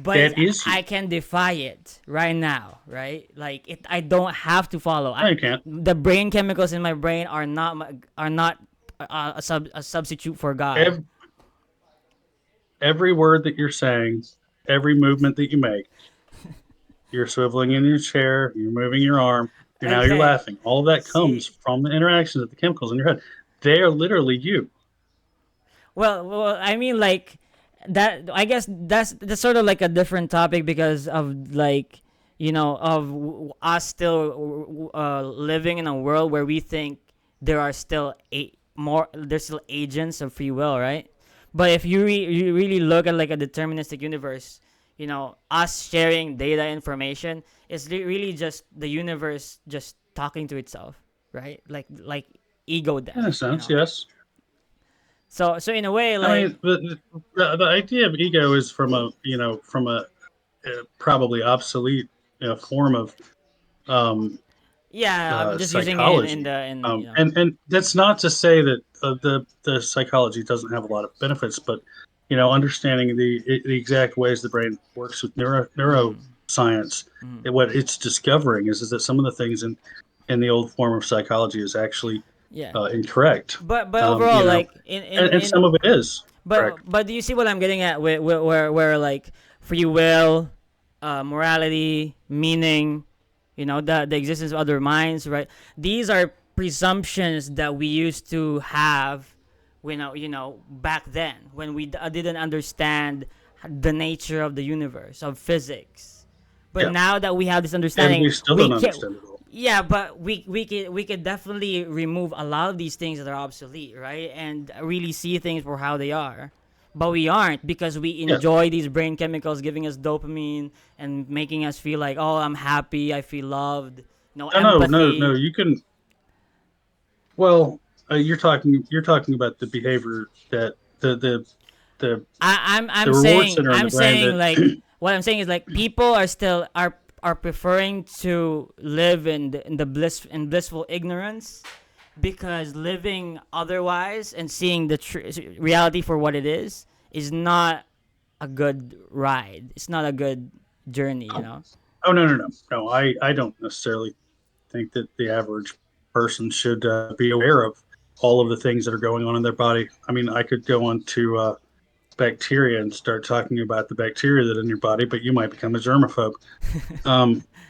But That is you. I can defy it right now, right? Like I don't have to follow. No, you can't. The brain chemicals in my brain are not a substitute for God. Every, every word that you're saying, every movement that you make, you're swiveling in your chair, you're moving your arm, you're Okay, laughing. All of that comes see, from the interactions of the chemicals in your head. They are literally you. well, I mean, like that. I guess that's sort of like a different topic because of like of us still living in a world where we think there are still there's still agents of free will, right? But if you really look at like a deterministic universe, us sharing data information is really just the universe just talking to itself, right? Like ego In a death, sense, yes. So in a way, I like mean, the idea of ego is from a probably obsolete form of um, yeah, I'm just using it in psychology. the in And that's not to say that the psychology doesn't have a lot of benefits, but understanding the exact ways the brain works with mm, neuroscience, mm. what it's discovering is that some of the things in the old form of psychology is actually Yeah. incorrect. But Um, you overall, know, like in and some of it is correct. but do you see what I'm getting at? Where like free will, morality, meaning, the existence of other minds, right? These are presumptions that we used to have, back then when we didn't understand the nature of the universe of physics. But Yeah, now that we have this and understanding, we still we don't can. understand it all. Yeah, but we could definitely remove a lot of these things that are obsolete, right? And really see things for how they are. But we aren't because we Yeah. enjoy these brain chemicals giving us dopamine and making us feel like, oh, I'm happy, I feel loved, no No. empathy. You can. Well, you're talking about the behavior that the I'm the reward saying center in the I'm brain saying that like what I'm saying is like people are still are preferring to live in the blissful ignorance because living otherwise and seeing the reality for what it is not a good ride. It's not a good journey. oh no, I don't necessarily think that the average person should be aware of all of the things that are going on in their body. I mean, I could go on to bacteria and start talking about the bacteria that are in your body, but you might become a germaphobe.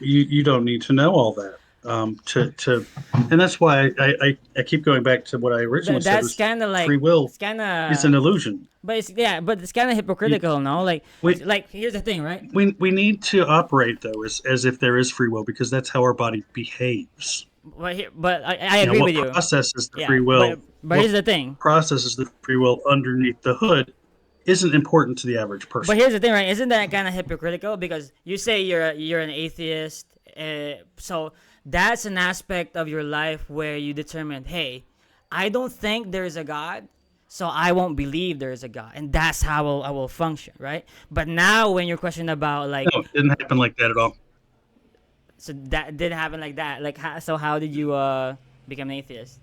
You don't need to know all that. And that's why I keep going back to what I originally said That's was kind of free like will it's kind is an of illusion. but it's yeah, but it's kind of You, hypocritical, no? we Like here's the thing, right? we need to operate though as if there is free will because that's how our body behaves. But I agree What with you. processes the Yeah, free but will, but what here's the thing. processes the free will underneath the hood isn't important to the average But person. here's the thing, right? Isn't that kind of hypocritical? Because you say you're an atheist, so that's an aspect of your life where you determine, hey, I don't think there is a God, so I won't believe there is a God, and that's how I will function, right? But now when you're questioning about like, No, it didn't happen like that at all. so that did happen like that, like, so how did you become an atheist?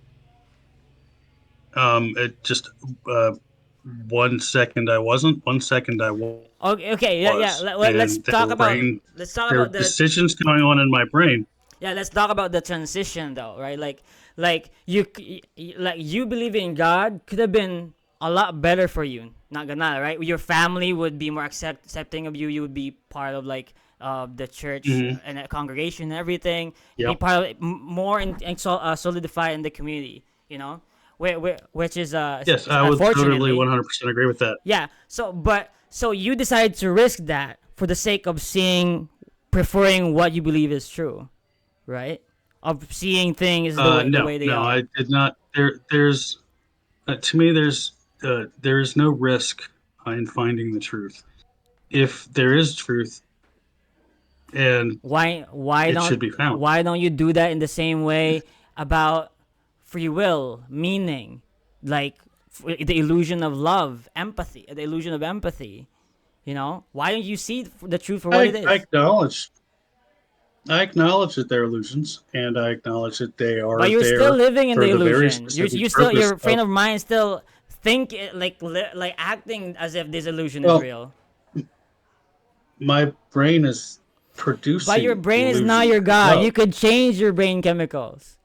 It just 1 second I wasn't, 1 second I Okay, okay, yeah, yeah. was, and there were brain, Let's talk there were about the decisions going on in my brain. yeah, let's talk about the transition though, right? Like you believing in God could have been a lot better for you. Not gonna, right? Your family would be more accepting of you. You would be part of like the church Hmm. and a congregation and everything. You'd be Yep. part of more solidified in the community. Which is Yes, I would totally unfortunately 100% agree with that. yeah. So you decide to risk that for the sake of preferring what you believe is true, right? Of seeing things the No, way they no, I are. did not. There's to me, there is no risk in finding the truth. If there is truth, and Why it don't should be found. you do that in the same way about free will, meaning, like the illusion of love, empathy, the illusion of empathy. Why don't you see the truth for what it I, I is? acknowledge I acknowledge that they're illusions, and I acknowledge that they But are you're still there living in for the the very illusion. specific You still, purpose your frame of, of mind still think like acting as if this illusion is well, real. my brain is But your producing the brain is not illusion your of god. You love. could change your brain chemicals,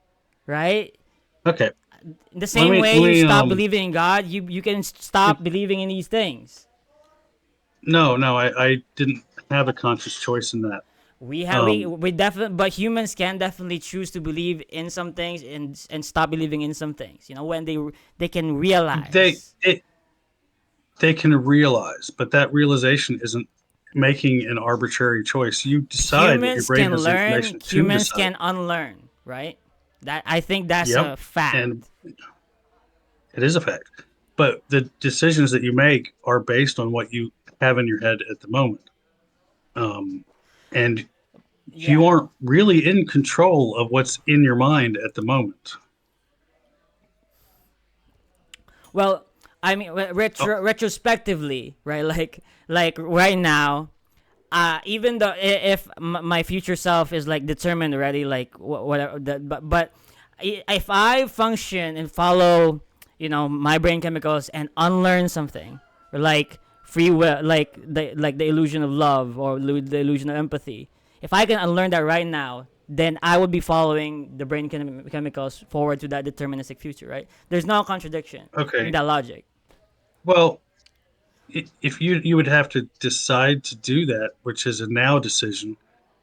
right? Okay, In the same way let you me stop believing in God, you can stop believing in these things. no, I didn't have a conscious choice in that. We have Um, we definitely, but humans can definitely choose to believe in some things and stop believing in some things. When they can they realize. it, they can realize, but that realization isn't making an arbitrary choice. You decide what your Humans brain can has the learn, information to humans decide. can unlearn, right? That I think that's Yep, a fact. and it is a fact. But the decisions that you make are based on what you have in your head at the moment. Um, and you Yeah. aren't really in control of what's in your mind at the moment. Well, I mean, Oh, retrospectively, right? Like right now, even though if my future self is like determined already, like whatever, if I function and follow, my brain chemicals and unlearn something, like free will, like the illusion of love or the illusion of empathy. If I can unlearn that right now, then I would be following the brain chemicals forward to that deterministic future, right? There's no contradiction in okay. that logic. Well, if you would have to decide to do that, which is a now decision,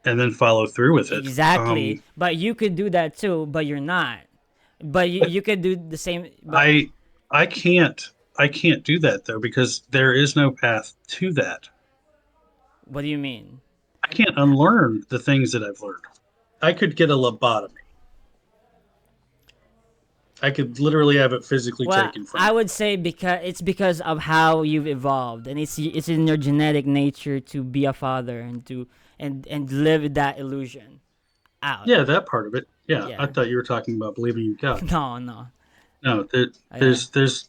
and then follow through with it. Exactly. But you could do that too, but you're not. But But you could do the same. But I I can't I can't do that though because there is no path to that. what do you mean? I can't unlearn the things that I've learned. I could get a lobotomy. I could literally have it physically Well, taken from I me. would say because of how you've evolved, and it's in your genetic nature to be a father and to and live that illusion out. Yeah, that part of it. Yeah, I Yeah. thought you were talking about believing in God. No, no. No, Yeah.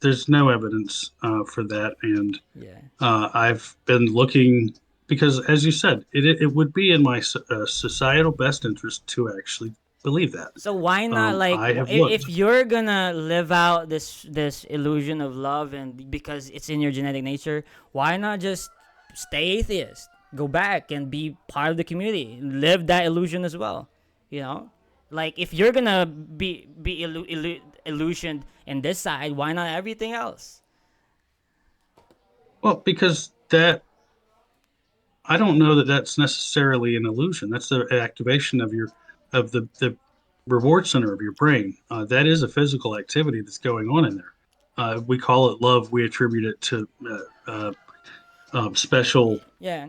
there's no evidence for that, and Yeah. I've been looking because, as you said, it would be in my societal best interest to actually believe that. So why not, like, I have if looked. you're gonna live out this illusion of love, and because it's in your genetic nature, why not just stay atheist, go back and be part of the community, live that illusion as well, you know? Like, if you're gonna be illusioned in this side, why not everything else? Well, because that I don't know that that's necessarily an illusion. That's the activation of the reward center of your brain. That is a physical activity that's going on in there. We call it love. We attribute it to special Yeah.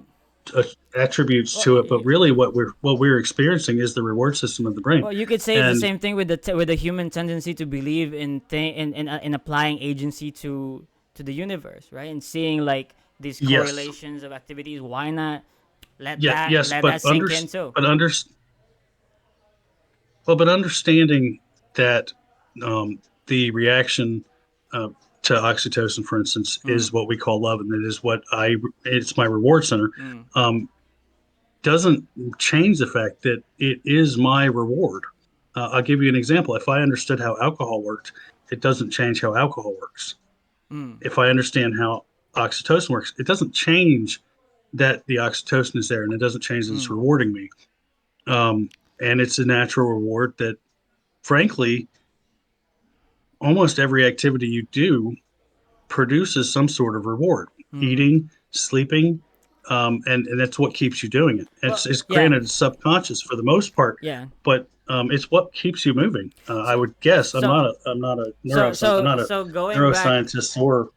uh, attributes Well, to it, but really what we're experiencing is the reward system of the brain. well, you could say it's the And same thing with with the human tendency to believe in applying agency to the universe, right? And seeing like these yes, correlations of activities. Why not yeah, yes, let that sink in too? but under well, but understanding that the reaction uh, to oxytocin, for instance, Mm, is what we call love, and it is it's my reward center. mm, Um, doesn't change the fact that it is my reward. I'll give you an example. If I understood how alcohol worked, it doesn't change how alcohol works. mm, If I understand how oxytocin works, it doesn't change that the oxytocin is there, and it doesn't change that it's mm, rewarding me. Um, and it's a natural reward that, frankly, almost every activity you do produces some sort of reward. mm. Eating, sleeping, and that's what keeps you doing it. Well, It's yeah, granted it's subconscious for the most part, yeah. but it's what keeps you moving. I So would guess. so I'm not a I'm so not a so going back, neuroscientist or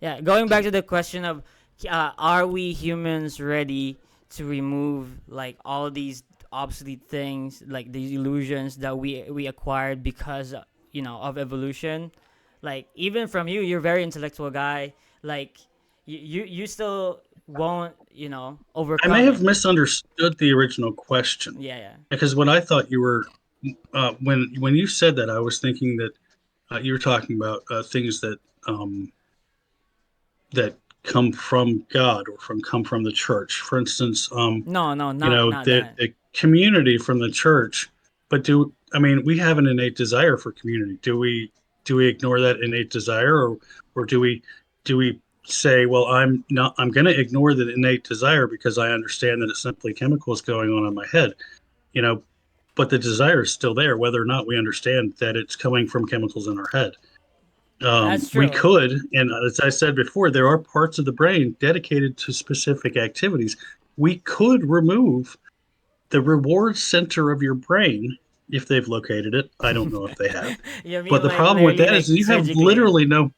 yeah, going back to the question of, are we humans ready to remove like all these obsolete things, like these illusions that we acquired because of evolution? Like, even from you, you're a very intellectual guy. Like, you still won't, I may overcome have it. misunderstood the original question Yeah, yeah. because what I thought you were when you said that, I was thinking that you were talking about things um, that come from God or come from the church. For instance, No, no, not that. the community from the church. But we have an innate desire for community? Do we ignore that innate desire, or do we say, well, I'm going to ignore the innate desire because I understand that it's simply chemicals going on in my head, you know, but the desire is still there, whether or not we understand that it's coming from chemicals in our head. That's We true. could, and as I said before, there are parts of the brain dedicated to specific activities. We could remove the reward center of your brain if they've located it. I don't know if they have, You but mean the like problem with literally that is like you have surgically? literally no,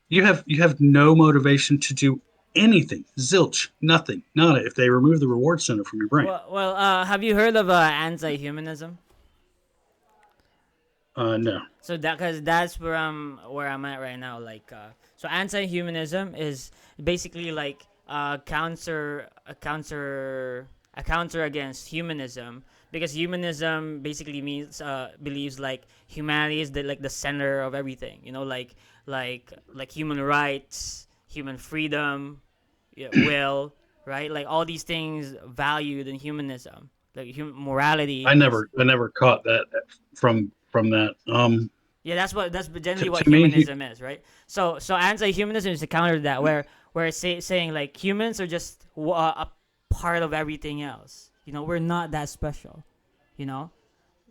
you have no motivation to do anything. Zilch, nothing, nada. If they remove the reward center from your brain, Have you heard of anti-humanism? no. So that because that's where I'm at right now. Like, so anti-humanism is basically like a counter against humanism, because humanism basically means believes like humanity is like the center of everything. Like human rights, human freedom, yeah, will, right? Like all these things valued in humanism, like morality. I never caught that from that. Yeah, that's To, generally what to me, humanism is, right? So anti-humanism is a counter to that, where it's saying like humans are just a part of everything else. We're not that special. You know,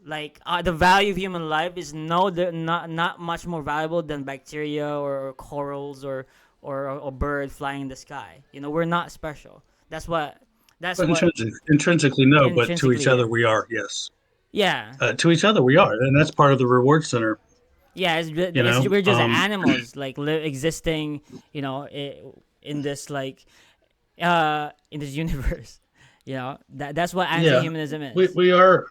like the value of human life is not much more valuable than bacteria or corals or bird flying in the sky. We're not special. That's what that's but what intrinsically, no. But to each intrinsically, other, yeah, we are. Yes, yeah. to each other, we are, and that's part of the reward center. Yeah, You know, we're just animals like existing, in this like in this universe. That's what yeah, anti-humanism we is. we are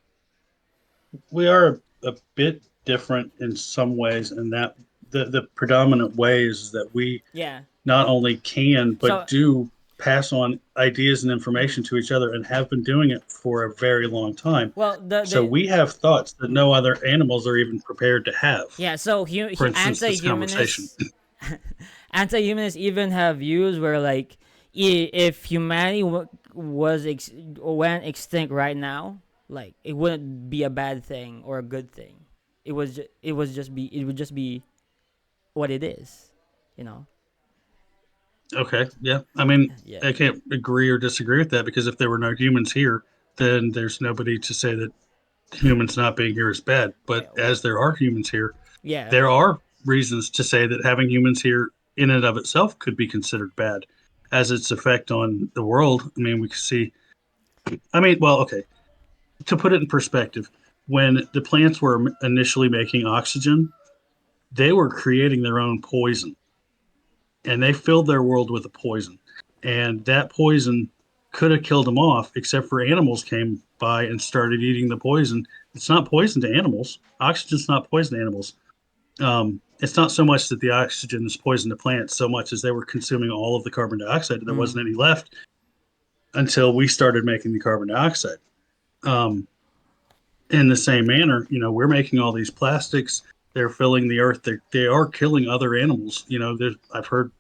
we are a bit different in some ways, and that the predominant way is that we Yeah. not only can but So, do pass on ideas and mhm. information to each other, and have been doing it for a very long time. Well, So we have thoughts that mhm. no other animals are even prepared to have. Yeah. So For instance, this conversation. anti-humanists, anti-humanists even have views where like if humanity went extinct right now, like it wouldn't be a bad thing or a good thing. It would just be what it is. You know. Okay, yeah. I mean, Yeah. I can't agree or disagree with that because if there were no humans here, then there's nobody to say that humans not being here is bad. But Yeah. as there are humans here, Yeah. there are reasons to say that having humans here in and of itself could be considered bad as its effect on the world. I mean, we can see, well, okay, to put it in perspective, when the plants were initially making oxygen, they were creating their own poison, and they filled their world with a poison. And that poison could have killed them off, except for animals came by and started eating the poison. It's not poison to animals. Oxygen's not poison to animals. It's not so much that the oxygen is poison to plants, so much as they were consuming all of the carbon dioxide, and there Mm. wasn't any left until we started making the carbon dioxide. Um, in the same manner, we're making all these plastics. They're filling the earth. They are killing other animals. I've heard,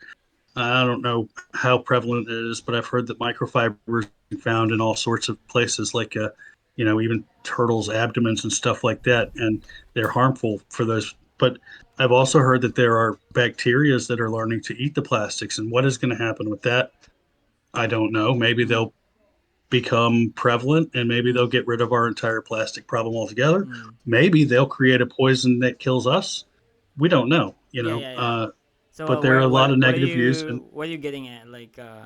I don't know how prevalent it is, but I've heard that microfibers are found in all sorts of places, like even turtles' abdomens and stuff like that, and they're harmful for those. But I've also heard that there are bacterias that are learning to eat the plastics, and what is going to happen with that? I don't know. Maybe Mm. they'll become prevalent, and maybe they'll Mm. get rid of our entire plastic problem altogether. Mm. Maybe they'll create a poison that kills us. We don't know, Yeah. Yeah. Yeah. So but there are a lot of negative views, and what are you getting at? Like, oh,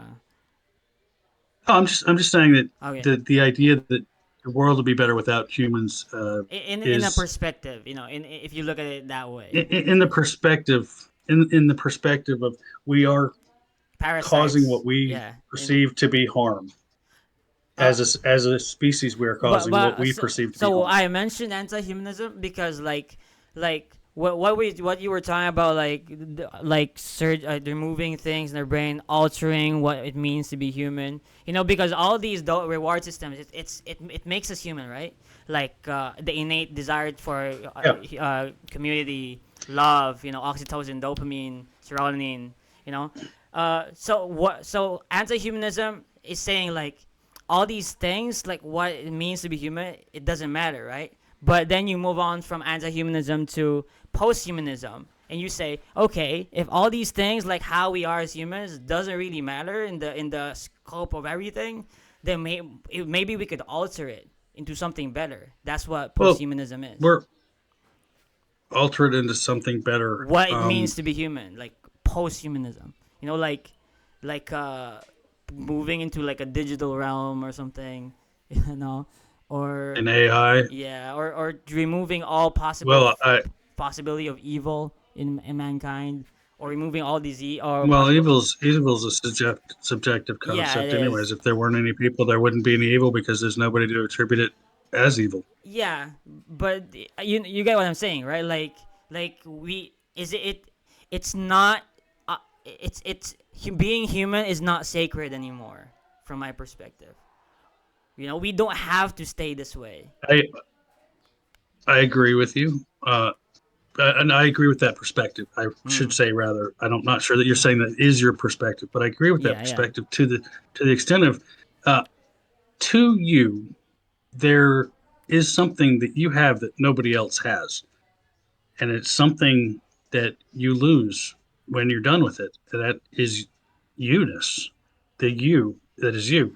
I'm just saying that okay, the idea that the world will be better without humans in a is perspective, in if you look at it that way, in the perspective in the perspective of we are causing parasites. what we Yeah. perceive to be harm. Uh, As a species, we are but causing what we perceive to be so harm. I mentioned anti-humanism because like what you were talking about, like removing things in their brain, altering what it means to be human. Because all these reward systems, it makes us human, right? Like the innate desire for Yeah. community, love, oxytocin, dopamine, serotonin, you know. So anti-humanism is saying like all these things, like what it means to be human, it doesn't matter, right? But then you move on from anti-humanism to post-humanism, and you say, okay, if all these things, like how we are as humans, doesn't really matter in the scope of everything, then maybe we could alter it into something better. That's what Well, post-humanism is. we're alter it into something better. What it means to be human, like post-humanism. Like moving into like a digital realm or something, you know, or In AI. yeah, or removing all Well, possibility of evil in mankind, or removing all disease or well, possible. evil's a subjective Yeah, it concept. Anyways, is. if there weren't any people, there wouldn't be any evil because there's nobody to attribute it as evil. Yeah, but you get what I'm saying, right? Like we is it it's not being human is not sacred anymore from my perspective. We don't have to stay this way. I I agree with you. And I agree with that perspective. I should Mm. say rather. I'm not sure that you're saying that is your perspective, but I agree with that Yeah, yeah. perspective to the extent of uh, to you there is something that you have that nobody else has, and it's something that you lose when you're done with it. That is you-ness, the you that is you,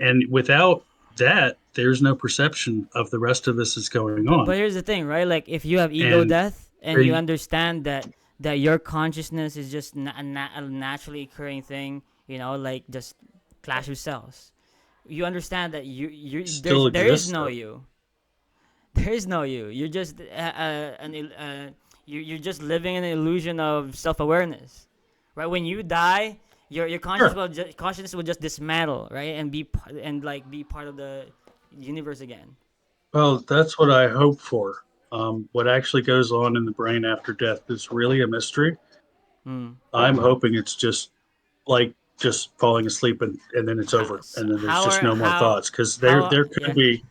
and without that, there's no perception of the rest of us that's going But on. here's the thing, right? Like if you have ego And death and you they understand that your consciousness is just a naturally occurring thing, like just clash of cells. You understand that still there is exist no though. you. There is no you. You're just you're just living in an illusion of self awareness, right? When you die, your Sure. consciousness will just dismantle, right, and like be part of the universe again. Well, that's what I hope for. What actually goes on in the brain after death is really a mystery. Hmm. I'm hoping it's just like just falling asleep and then it's over and then there's How just are no more thoughts because there could yeah. be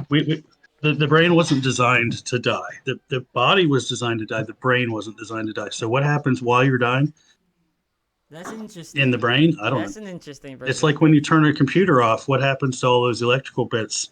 we the brain wasn't designed to die. The body was designed to die. The brain wasn't designed to die. So what happens while you're dying That's in the interesting. brain? I don't know. That's an interesting It's like when perspective. you turn a computer off. What happens to all those electrical bits?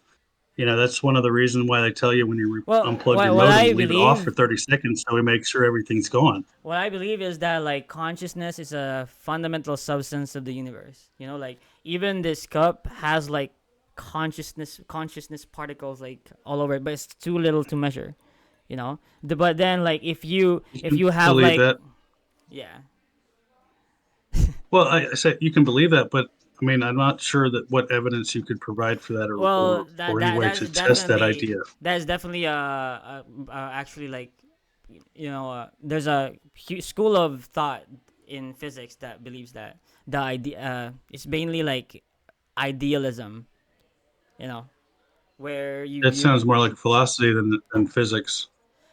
That's one of the reasons why they tell you when you Well, unplug your what modem, I leave it off for believe 30 seconds so we make sure everything's gone. what I believe is that like consciousness is a fundamental substance of the universe. Like even this cup has like consciousness particles like all over it, but it's too little to measure. But then like if you You if can you have believe like that. yeah. Well, I said you can believe that, but I mean, I'm not sure that what evidence you could provide for that or, Well, or, that or any that way that to is test that definitely idea. actually like there's a school of thought in physics that believes that the idea it's mainly like idealism, you know, where you That view sounds more like philosophy than physics.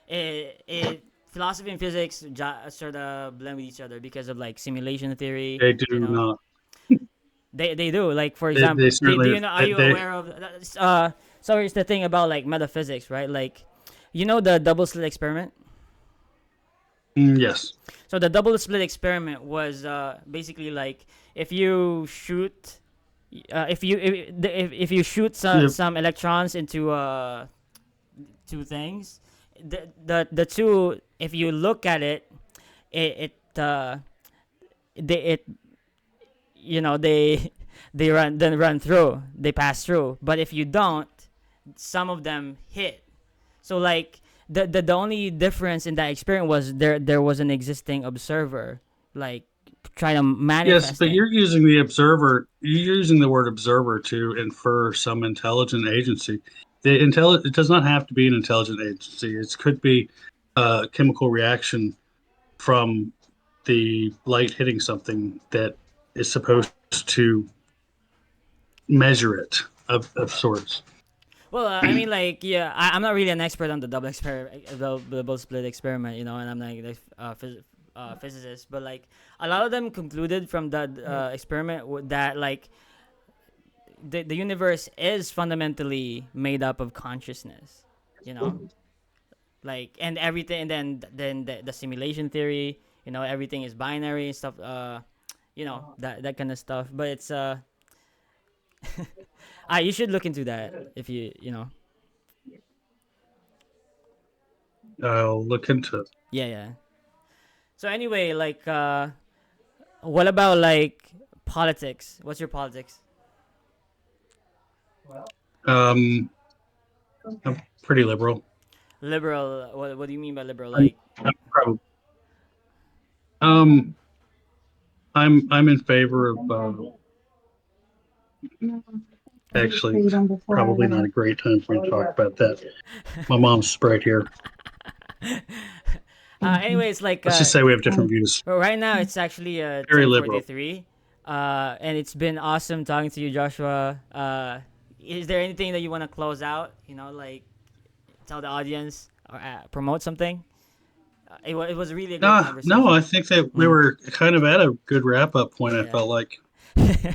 it philosophy and physics sort of blend with each other because of like simulation theory. They do not. They do, like for They example, do certainly you know, are they, you aware of so here's the thing about like metaphysics, right? Like the double slit experiment. yes. So the double slit experiment was basically like if you shoot if you shoot Yeah, some electrons into two things, the two, if you look at it, it they run through, they pass through, but if you don't, some of them hit. So like the only difference in that experiment was there was an existing observer, like trying to yes, manifest but it. you're using the observer. You're using the word observer to infer some intelligent agency. It does not have to be an intelligent agency. It could be a chemical reaction from the light hitting something that is supposed to measure it of sorts. Well, I mean, like, yeah, I'm not really an expert on the double split experiment, and I'm not like physicist, but like a lot of them concluded from that experiment that like the universe is fundamentally made up of consciousness, you know, like and everything, and then the simulation theory, everything is binary and stuff, that kind of stuff. But it's you should look into that if you. I'll look into it. Yeah, yeah. So anyway, like, what about like politics? What's your politics? Um, I'm pretty liberal. Liberal. What do you mean by liberal? I'm, Like, I'm probably um I'm in favor of actually probably not a great time for me to talk about that. My mom's right here. anyways, like, Let's just say we have different views. well, right now it's actually Very liberal. 10:43, and it's been awesome talking to you, Joshua. Is there anything that you want to close out? Like tell the audience or promote something. It was really a great No, I conversation. think that we Mm. were kind of at a good wrap up point. I Yeah, felt like yeah.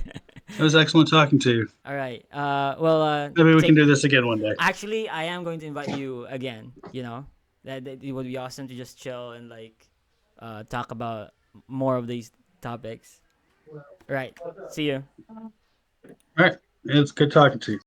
it was excellent talking to you. All right. Well, Maybe we can take. do this again one day. Actually, I am going to invite you again. That it would be awesome to just chill and like, talk about more of these topics. Right. See you. All right, it's good talking to you.